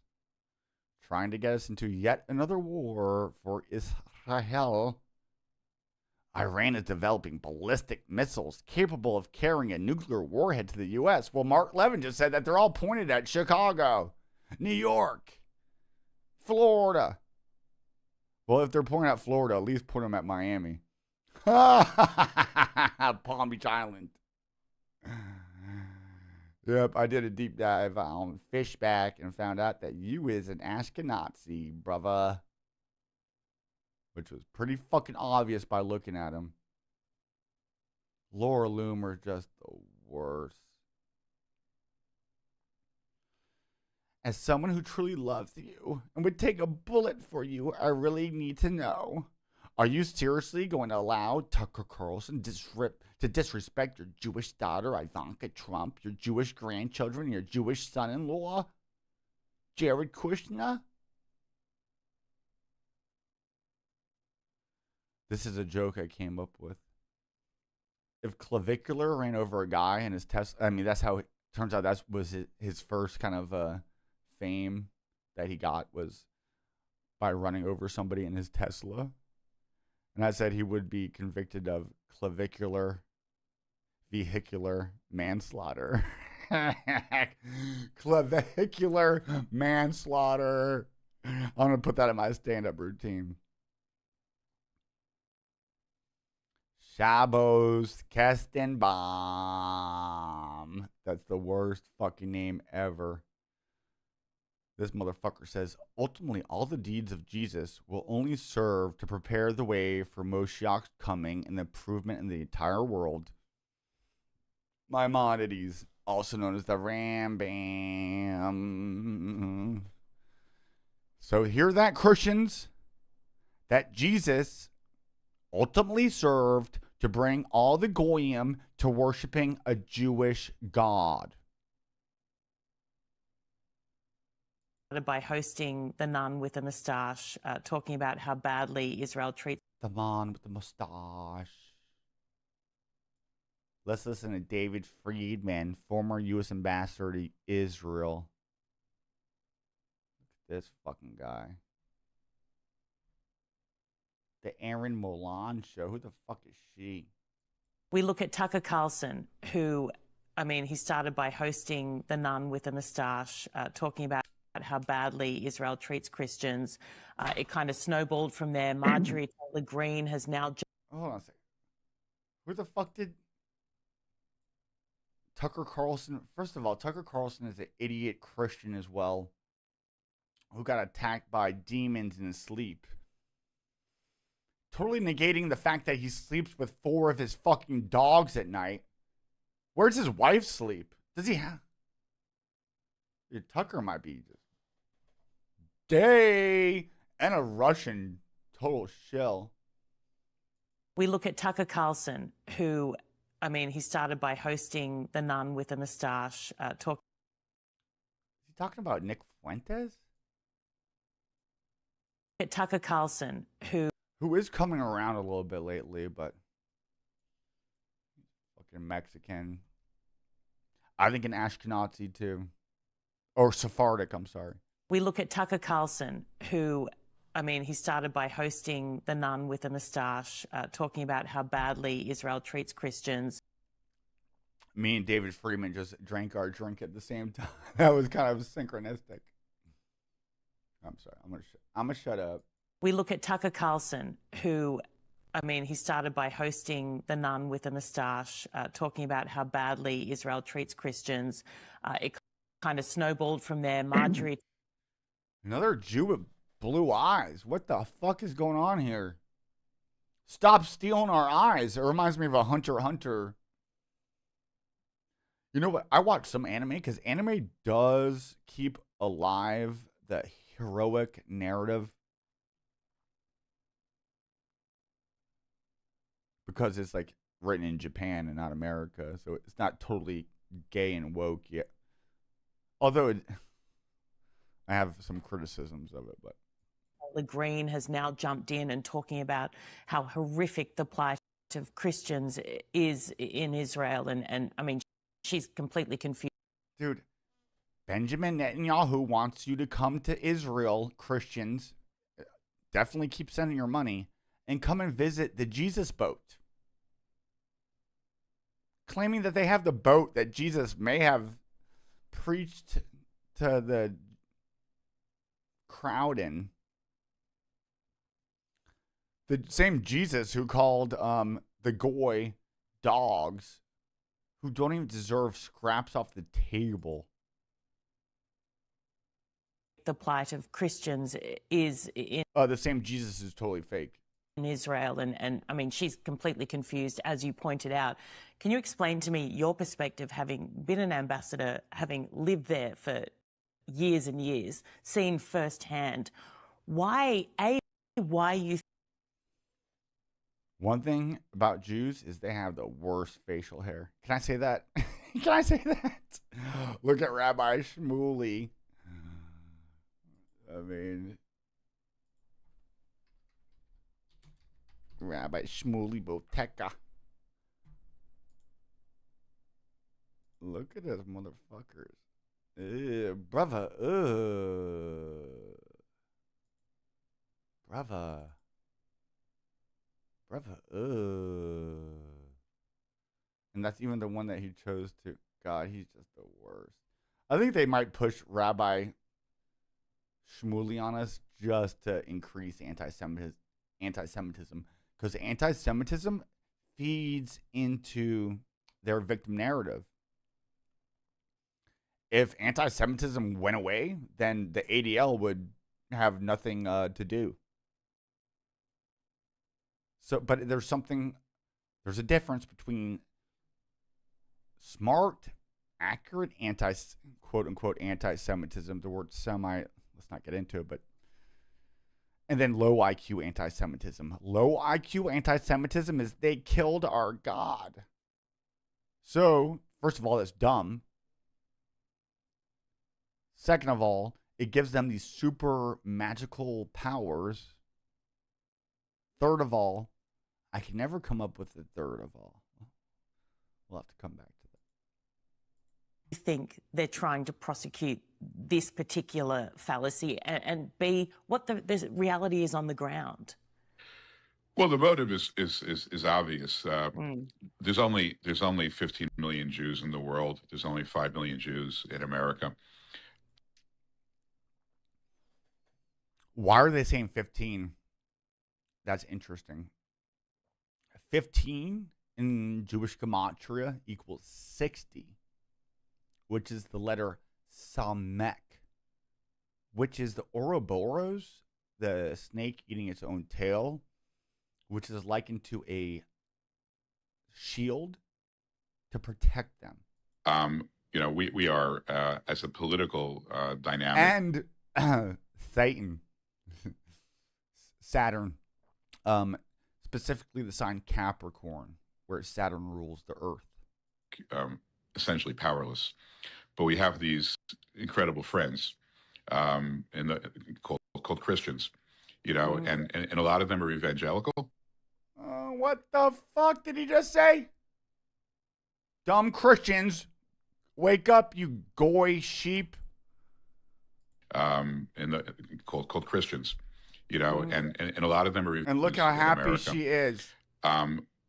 trying to get us into yet another war for Israel. Iran is developing ballistic missiles capable of carrying a nuclear warhead to the U.S. Well, Mark Levin just said that they're all pointed at Chicago, New York, Florida. Well, if they're pointing at Florida, at least point them at Miami. Palm Beach Island. Yep, I did a deep dive on Fishback and found out that you is an Ashkenazi, brother. which was pretty fucking obvious by looking at him. Laura Loomer just the worst. As someone who truly loves you and would take a bullet for you, I really need to know. Are you seriously going to allow Tucker Carlson to disrespect your Jewish daughter, Ivanka Trump, your Jewish grandchildren, your Jewish son-in-law, Jared Kushner? This is a joke I came up with. If Clavicular ran over a guy in his Tesla, I mean, that's how it turns out that was his first kind of fame that he got was by running over somebody in his Tesla. And I said he would be convicted of clavicular vehicular manslaughter. Clavicular manslaughter. I'm going to put that in my stand-up routine. Shabbos Kestenbaum. That's the worst fucking name ever. This motherfucker says, ultimately, all the deeds of Jesus will only serve to prepare the way for Moshiach's coming and the improvement in the entire world. Maimonides, also known as the Rambam. So hear that, Christians? That Jesus ultimately served to bring all the Goyim to worshiping a Jewish God. By hosting the nun with a mustache, talking about how badly Israel treats the man with the mustache. Let's listen to David Friedman, former U.S. ambassador to Israel. Look at this fucking guy. The Aaron Molan show. Who the fuck is she? We look at Tucker Carlson, who, I mean, he started by hosting the nun with a mustache, talking about how badly Israel treats Christians. It kind of snowballed from there. Marjorie Taylor Greene has now... Hold on a second. Who the fuck did... Tucker Carlson... First of all, Tucker Carlson is an idiot Christian as well, who got attacked by demons in his sleep. Totally negating the fact that he sleeps with 4 of his fucking dogs at night. Where's his wife sleep? Does he have... Dude, Tucker might be just gay and a Russian total shill. We look at Tucker Carlson, who, I mean, he started by hosting the nun with a mustache, Is he talking about Nick Fuentes? At Tucker Carlson, who is coming around a little bit lately, but fucking Mexican. I think an Ashkenazi too. Or Sephardic, I'm sorry. We look at Tucker Carlson, who, I mean, he started by hosting the nun with a mustache, talking about how badly Israel treats Christians. Me and David Friedman just drank our drink at the same time. That was kind of synchronistic. I'm sorry. I'm gonna shut up. We look at Tucker Carlson, who, I mean, he started by hosting the nun with a mustache, talking about how badly Israel treats Christians. It kind of snowballed from there. Marjorie. Another Jew with blue eyes. What the fuck is going on here? Stop stealing our eyes. It reminds me of a Hunter x Hunter. You know what? I watch some anime because anime does keep alive the heroic narrative. Because it's like written in Japan and not America. So it's not totally gay and woke yet. Although I have some criticisms of it, but Green has now jumped in and talking about how horrific the plight of Christians is in Israel. And I mean, she's completely confused. Dude, Benjamin Netanyahu wants you to come to Israel, Christians. Definitely keep sending your money and come and visit the Jesus boat. Claiming that they have the boat that Jesus may have preached to the crowd in. The same Jesus who called the goy dogs who don't even deserve scraps off the table. The plight of Christians is in... The same Jesus is totally fake. Israel, and I mean, she's completely confused, as you pointed out. Can you explain to me your perspective, having been an ambassador, having lived there for years and years, seen firsthand, why you... One thing about Jews is they have the worst facial hair. Can I say that? Can I say that? Look at Rabbi Shmuley. I mean, Rabbi Shmuley Boteka. Look at those motherfuckers. Brother. Brother. And that's even the one that he chose to. God, he's just the worst. I think they might push Rabbi Shmuley on us just to increase anti-Semitism. Because anti-Semitism feeds into their victim narrative. If anti-Semitism went away, then the ADL would have nothing to do. So, but there's a difference between smart, accurate quote-unquote anti-Semitism, the word semi, let's not get into it, and then low IQ anti-Semitism. Low IQ anti-Semitism is they killed our God. So, first of all, that's dumb. Second of all, it gives them these super magical powers. Third of all, I can never come up with the third of all. We'll have to come back to that. You think they're trying to prosecute this particular fallacy, and B, what the reality is on the ground? Well, the motive is obvious. There's only 15 million Jews in the world. There's only 5 million Jews in America. Why are they saying 15? That's interesting. 15 in Jewish gematria equals 60, which is the letter Samek, which is the Ouroboros, the snake eating its own tail, which is likened to a shield to protect them. We are, as a political dynamic. And Satan, Saturn, specifically the sign Capricorn, where Saturn rules the earth. Essentially powerless. But we have these incredible friends called Christians, and a lot of them are evangelical. What the fuck did he just say? Dumb Christians, wake up, you goy sheep. Called Christians, and a lot of them are. And look how happy she is.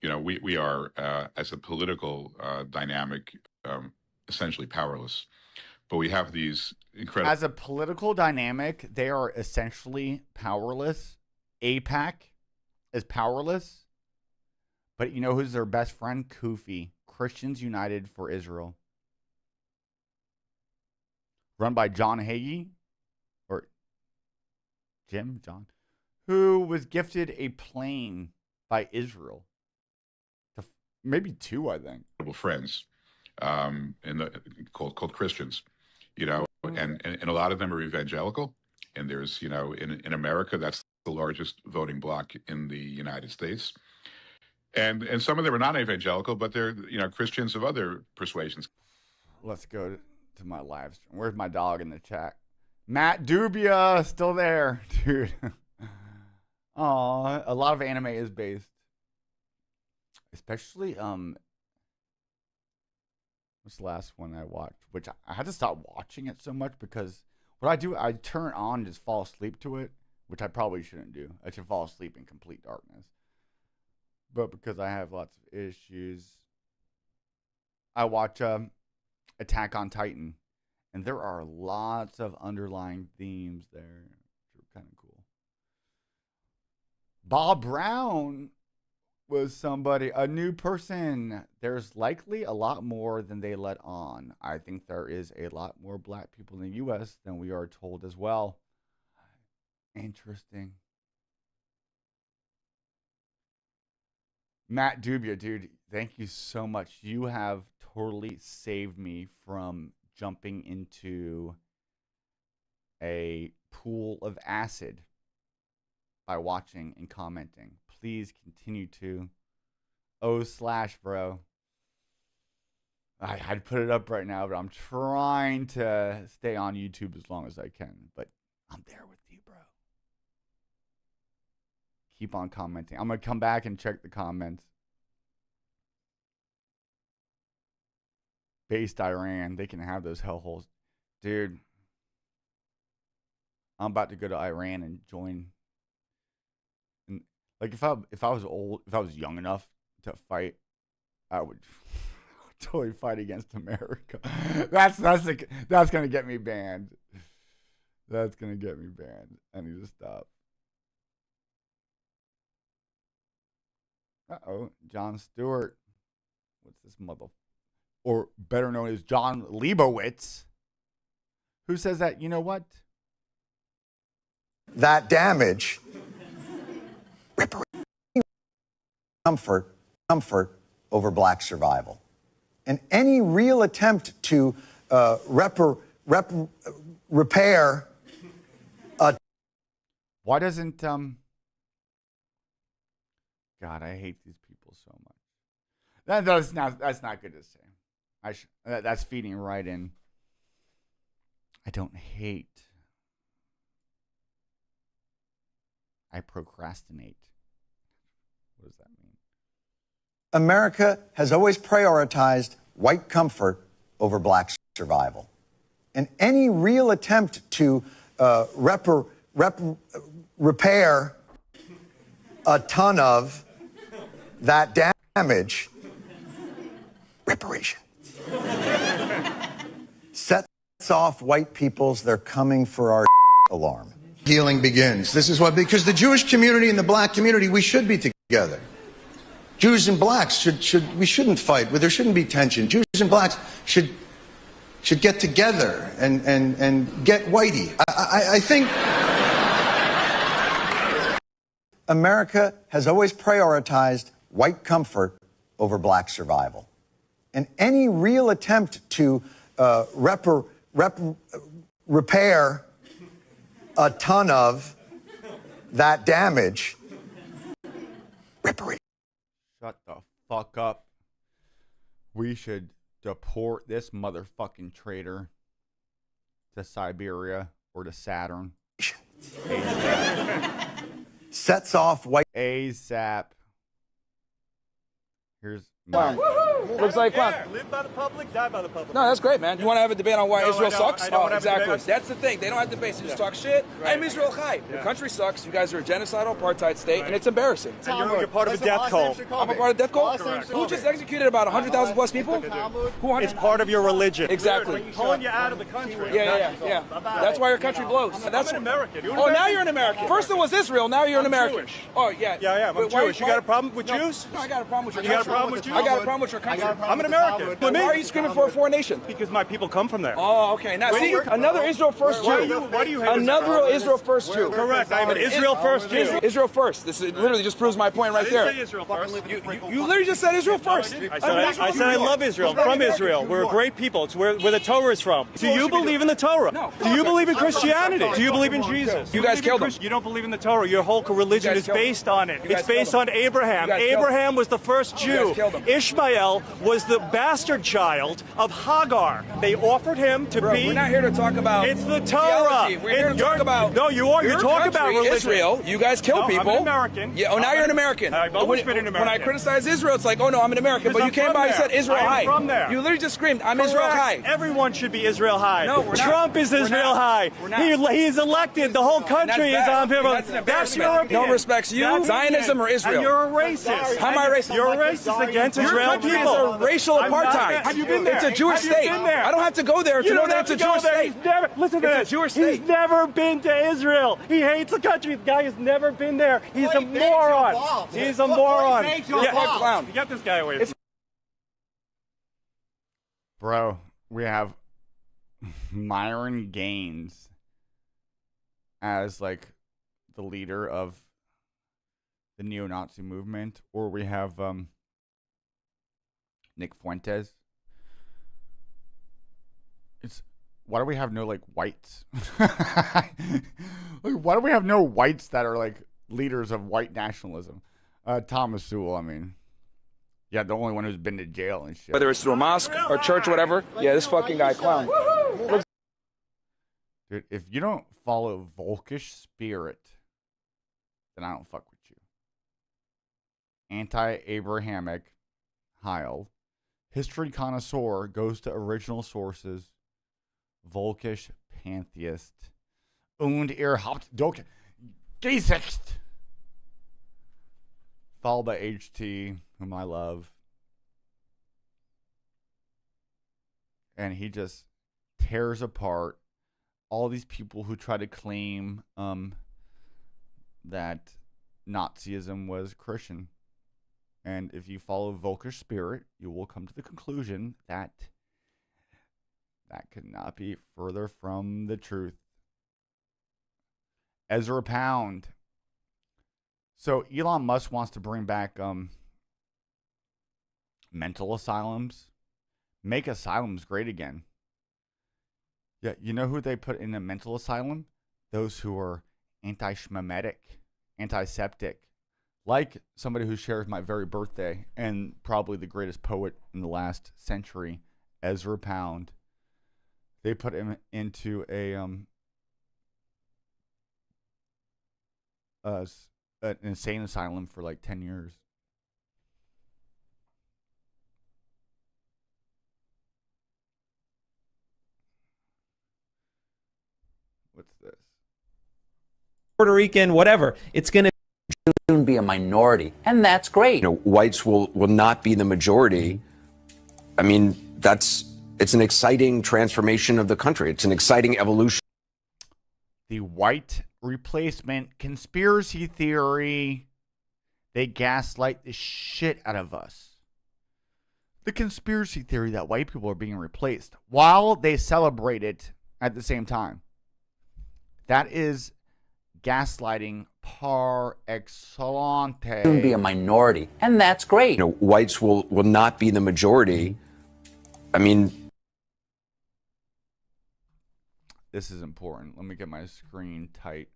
We are, as a political dynamic, essentially powerless. But we have these incredible... As a political dynamic, they are essentially powerless. AIPAC is powerless. But you know who's their best friend? Kufi. Christians United for Israel. Run by John Hagee. Or John. Who was gifted a plane by Israel. Maybe 2, I think. Friends, called Christians, and a lot of them are evangelical. And there's, in America, that's the largest voting bloc in the United States. And some of them are not evangelical, but they're, Christians of other persuasions. Let's go to my live stream. Where's my dog in the chat? Matt Dubia, still there, dude. Aw, a lot of anime is based. Especially, what's the last one I watched? Which I had to stop watching it so much because what I do, I turn it on and just fall asleep to it, which I probably shouldn't do. I should fall asleep in complete darkness. But because I have lots of issues, I watch Attack on Titan, and there are lots of underlying themes there, which are kind of cool. Bob Brown was somebody, a new person. There's likely a lot more than they let on. I think there is a lot more black people in the U.S. than we are told as well. Interesting. Matt Dubia, dude, thank you so much. You have totally saved me from jumping into a pool of acid by watching and commenting. Please continue to. /bro. I'd put it up right now, but I'm trying to stay on YouTube as long as I can. But I'm there with you, bro. Keep on commenting. I'm going to come back and check the comments. Based Iran, they can have those hellholes. Dude, I'm about to go to Iran and join. And like if I was old, if I was young enough to fight, I would totally fight against America. That's gonna get me banned. That's gonna get me banned. I need to stop. John Stewart. What's this mother? Or better known as John Leibowitz, who says that, you know what? That damage, comfort over black survival. And any real attempt to repair a... Why doesn't, God, I hate these people so much. That's not good to say. That's feeding right in. I don't hate. I procrastinate. What does that mean? America has always prioritized white comfort over black survival. And any real attempt to repair a ton of that damage, reparation, sets off white people's "they're coming for our" alarm. Healing begins. This is what, because the Jewish community and the black community, we should be together. Jews and blacks we shouldn't fight. There shouldn't be tension. Jews and blacks should get together and get whitey. I think America has always prioritized white comfort over black survival. And any real attempt to repair a ton of that damage, reparation. Shut the fuck up. We should deport this motherfucking traitor to Siberia or to Saturn. Sets off white. ASAP. Here's Looks like fun. Live by the public, die by the public. No, that's great, man. You want to have a debate on why Israel sucks? I don't have exactly. a debate. That's the thing. They don't have debates. They just talk shit. Right. I'm Israel Chai. The country sucks. You guys are a genocidal apartheid state, and it's embarrassing. And you're part of a death cult. I'm a part of death cult? Who just executed about 100,000 plus people? It's part of your religion. Exactly. Pulling you out of the country. Yeah. That's why your country blows. That's an American. Now you're an American. First it was Israel, now you're an American. Jewish. Oh, yeah. Yeah, I'm Jewish. You got a problem with Jews? No, I got a problem with your country. You got a problem with Jews? I got a problem with your country. I'm an American. Why are you screaming for a foreign nation? Because my people come from there. Oh, okay. Now, see, another Israel first Jew. Why do you hate another Israel first Jew. Correct. I'm an Israel first Jew. Israel first. This literally just proves my point right I there. didn't say Israel first. You literally just said Israel first. I said I love Israel. I'm from Israel. We're a great people. It's where the Torah is from. Do you believe in the Torah? No. Do you believe in Christianity? Do you believe in Jesus? You guys killed him. You don't believe in the Torah. Your whole religion is based on it. It's based on Abraham. Abraham was the first Jew. Ishmael was the bastard child of Hagar. They offered him to be... We're not here to talk about... It's the Torah. We're here to talk about... No, you are. You talk about religion. Israel. You guys kill people. I'm an American. Yeah. Now you're an American. I've always been an American. When I criticize Israel, it's like, oh no, I'm an American. But you came by and said Israel High. I'm from there. You literally just screamed, I'm Israel High. Everyone should be Israel High. No, we're not. Trump is Israel High. He's elected. The whole country is on him. That's your opinion. No one respects you, Zionism, or Israel. And you're a racist. How am I racist? You're a racist against Israel people. It's a racial apartheid. Have you been there? It's a Jewish state. I don't have to go there to know that it's a Jewish state. Listen to this. It's a Jewish state. He's never been to Israel. He hates the country. The guy has never been there. He's a moron. He's a moron. Clown. Get this guy away. Bro, we have Myron Gaines as like the leader of the neo-Nazi movement, or we have Nick Fuentes. Why do we have no like whites? Like, why do we have no whites that are like leaders of white nationalism? Thomas Sewell, I mean, yeah, the only one who's been to jail and shit. Whether it's through a mosque or church or whatever. Yeah, this fucking guy clown. Dude, if you don't follow Volkish spirit, then I don't fuck with you. Anti-Abrahamic, Heil. History connoisseur goes to original sources. Volkisch pantheist. Und ihr habt doch gesagt. Followed by HT, whom I love. And he just tears apart all these people who try to claim that Nazism was Christian. And if you follow Volkisch spirit, you will come to the conclusion that that could not be further from the truth. Ezra Pound. So Elon Musk wants to bring back mental asylums. Make asylums great again. Yeah, you know who they put in a mental asylum? Those who are anti-Shemitic, antiseptic. Like somebody who shares my very birthday and probably the greatest poet in the last century, Ezra Pound. They put him into an insane asylum for like 10 years. What's this? Puerto Rican, whatever. It's going to soon be a minority, and that's great. You know, whites will not be the majority. I mean, it's an exciting transformation of the country. It's an exciting evolution. The white replacement conspiracy theory. They gaslight the shit out of us. The conspiracy theory that white people are being replaced while they celebrate it at the same time. That is gaslighting par excellence. Soon be a minority, and that's great. You know, whites will not be the majority. I mean, this is important. Let me get my screen tight.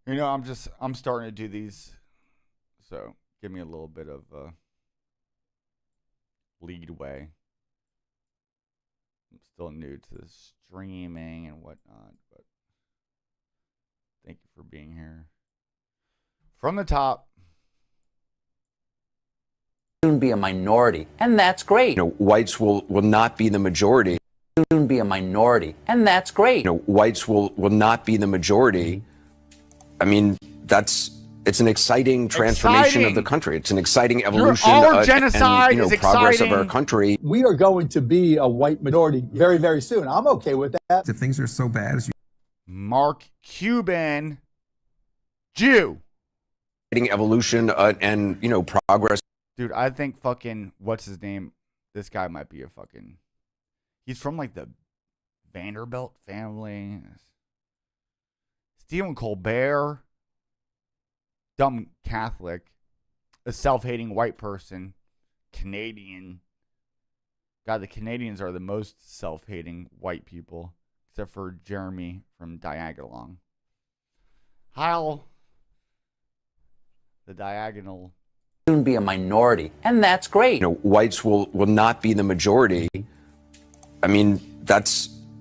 You know, I'm starting to do these, so give me a little bit of leadway. I'm still new to the streaming and whatnot, but thank you for being here. From the top. Soon be a minority, and that's great. You know, whites will not be the majority. Soon be a minority, and that's great. You know, whites will not be the majority. I mean, it's an exciting transformation of the country. It's an exciting evolution genocide and, is progress exciting. of our country. We are going to be a white minority very, very soon. I'm okay with that. If things are so bad as you... Mark Cuban, Jew. Evolution and, progress. Dude, I think fucking, what's his name? This guy might be he's from like the Vanderbilt family. Stephen Colbert, dumb Catholic, a self-hating white person, Canadian. God, the Canadians are the most self-hating white people, except for Jeremy from Diagonal. Heil, the Diagonal. Soon be a minority, and that's great. You know, whites will not be the majority. I mean,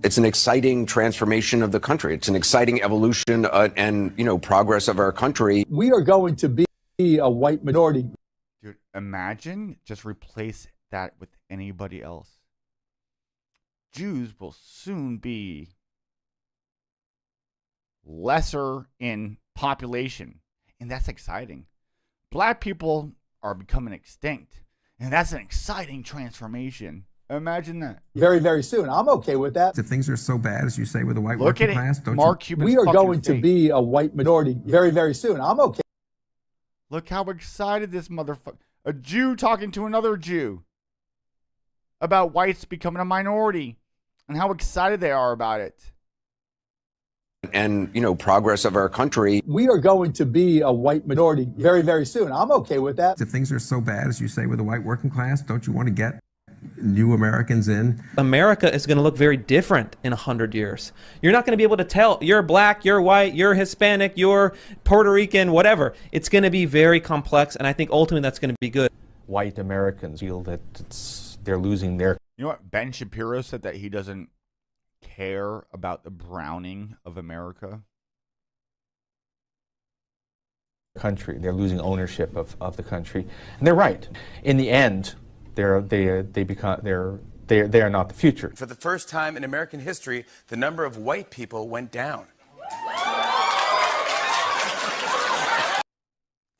it's an exciting transformation of the country. It's an exciting evolution and, progress of our country. We are going to be a white minority. Dude, imagine just replace that with anybody else. Jews will soon be lesser in population, and that's exciting. Black people are becoming extinct, and that's an exciting transformation. Imagine that. Very, very soon. I'm okay with that. If things are so bad as you say with the white Look working at class, it. don't Mark you? Cuban's We are fucking going to fake. be a white minority very, very soon. I'm okay. Look how excited this motherfucker. A Jew talking to another Jew about whites becoming a minority and how excited they are about it. and progress of our country. We are going to be a white minority very, very soon. I'm okay with that. If things are so bad, as you say, with the white working class, don't you want to get new Americans in? America is going to look very different in 100 years. You're not going to be able to tell you're black, you're white, you're Hispanic, you're Puerto Rican, whatever. It's going to be very complex, and I think ultimately that's going to be good. White Americans feel that they're losing their... You know what? Ben Shapiro said that he doesn't care about the browning of America. Country. They're losing ownership of the country. And they're right. In the end, they are not the future. For the first time in American history, the number of white people went down.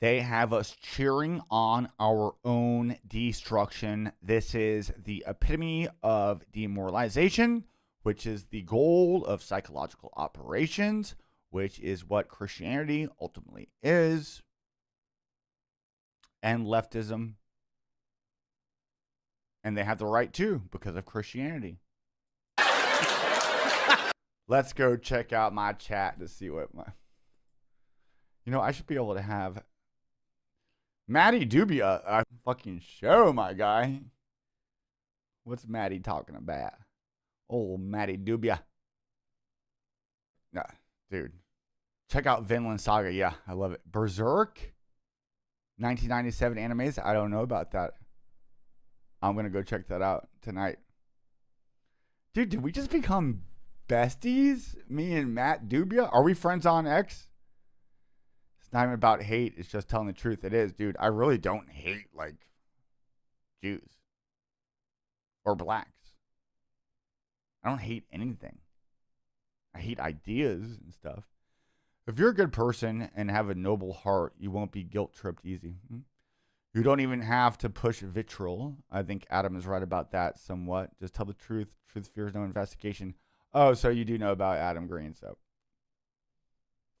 They have us cheering on our own destruction. This is the epitome of demoralization, which is the goal of psychological operations, which is what Christianity ultimately is, and leftism. And they have the right to because of Christianity. Let's go check out my chat to see what my... I should be able to have Maddie Dubia a fucking show, my guy. What's Maddie talking about? Oh, Maddie Dubia. Nah, dude. Check out Vinland Saga. Yeah, I love it. Berserk? 1997 animes? I don't know about that. I'm going to go check that out tonight. Dude, did we just become besties? Me and Matt Dubia? Are we friends on X? It's not even about hate. It's just telling the truth. It is, dude. I really don't hate, Jews. Or blacks. I don't hate anything. I hate ideas and stuff. If you're a good person and have a noble heart, you won't be guilt-tripped easy. You don't even have to push vitriol. I think Adam is right about that somewhat. Just tell the truth. Truth fears no investigation. Oh, so you do know about Adam Green, so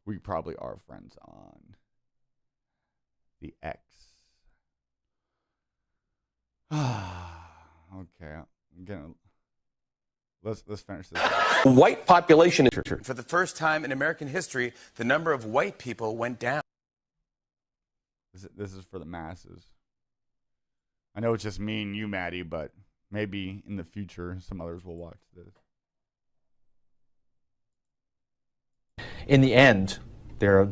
we probably are friends on the X. Okay, I'm gonna... Let's finish this. White population. For the first time in American history, the number of white people went down. This is for the masses. I know it's just me and you, Maddie, but maybe in the future some others will watch this. In the end, they are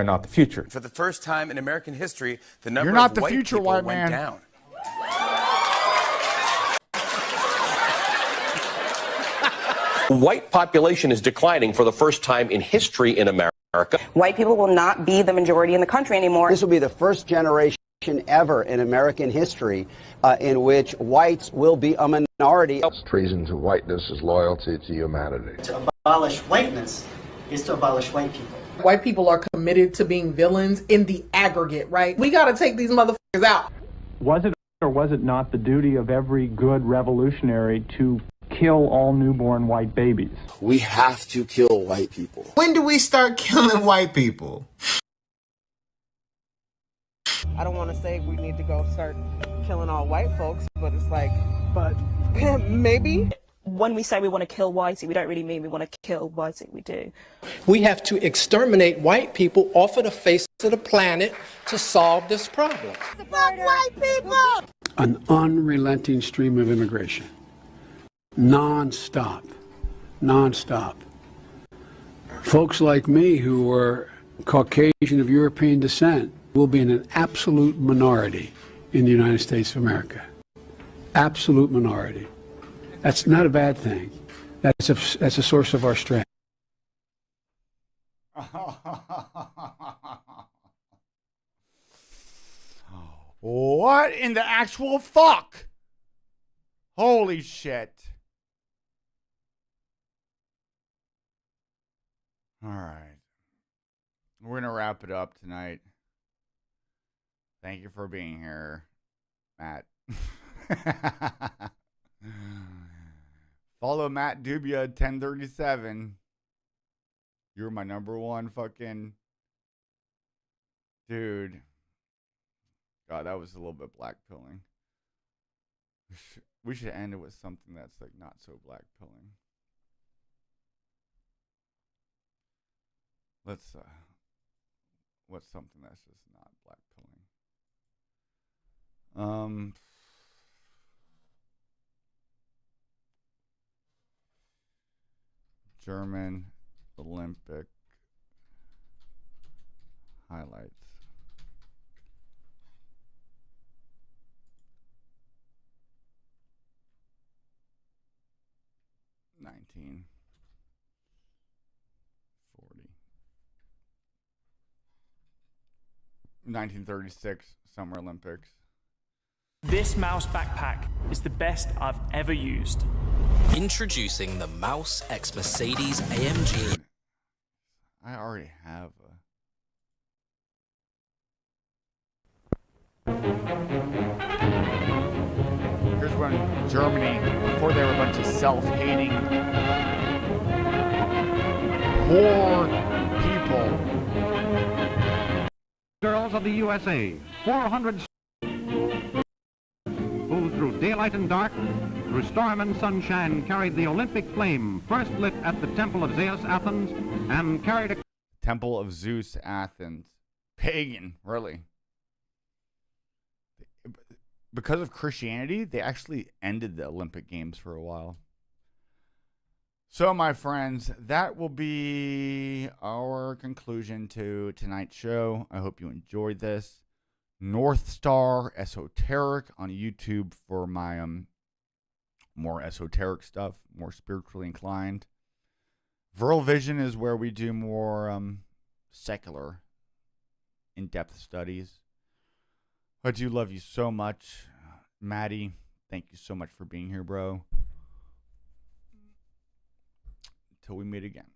not the future. For the first time in American history, the number You're not of the white future, people white went man. down. White population is declining for the first time in history in America. White people will not be the majority in the country anymore. This will be the first generation ever in American history in which whites will be a minority. Treason to whiteness is loyalty to humanity. To abolish whiteness is to abolish white people. White people are committed to being villains in the aggregate, right? We got to take these motherfuckers out. Was it or was it not the duty of every good revolutionary to kill all newborn white babies? We have to kill white people. When do we start killing white people? I don't want to say we need to go start killing all white folks, but it's like, but maybe. When we say we want to kill whitey, we don't really mean we want to kill whitey, we do. We have to exterminate white people off of the face of the planet to solve this problem. Fuck white people! An unrelenting stream of immigration. Non-stop. Folks like me who are Caucasian of European descent will be in an absolute minority in the United States of America. Absolute minority. That's not a bad thing. That's a source of our strength. What in the actual fuck? Holy shit. All right. We're going to wrap it up tonight. Thank you for being here, Matt. Follow Matt Dubia 1037. You're my number one fucking dude. God, that was a little bit black pilling. We should end it with something that's like not so black pilling. Let's what's something that's just not black pilling? German Olympic highlights. $19.40. $19.36 Summer Olympics. This mouse backpack is the best I've ever used. Introducing the Mouse X Mercedes AMG. I already have Here's when Germany, before they were a bunch of self-hating, poor people. Girls of the USA, 400 who through daylight and dark, through storm and sunshine, carried the Olympic flame, first lit at the Temple of Zeus, Athens, and carried a Temple of Zeus, Athens. Pagan, really. Because of Christianity, they actually ended the Olympic Games for a while. So, my friends, that will be our conclusion to tonight's show. I hope you enjoyed this. North Star Esoteric on YouTube for my more esoteric stuff, more spiritually inclined. Vril Vision is where we do more secular, in-depth studies. I do love you so much. Maddie, thank you so much for being here, bro. Till we meet again.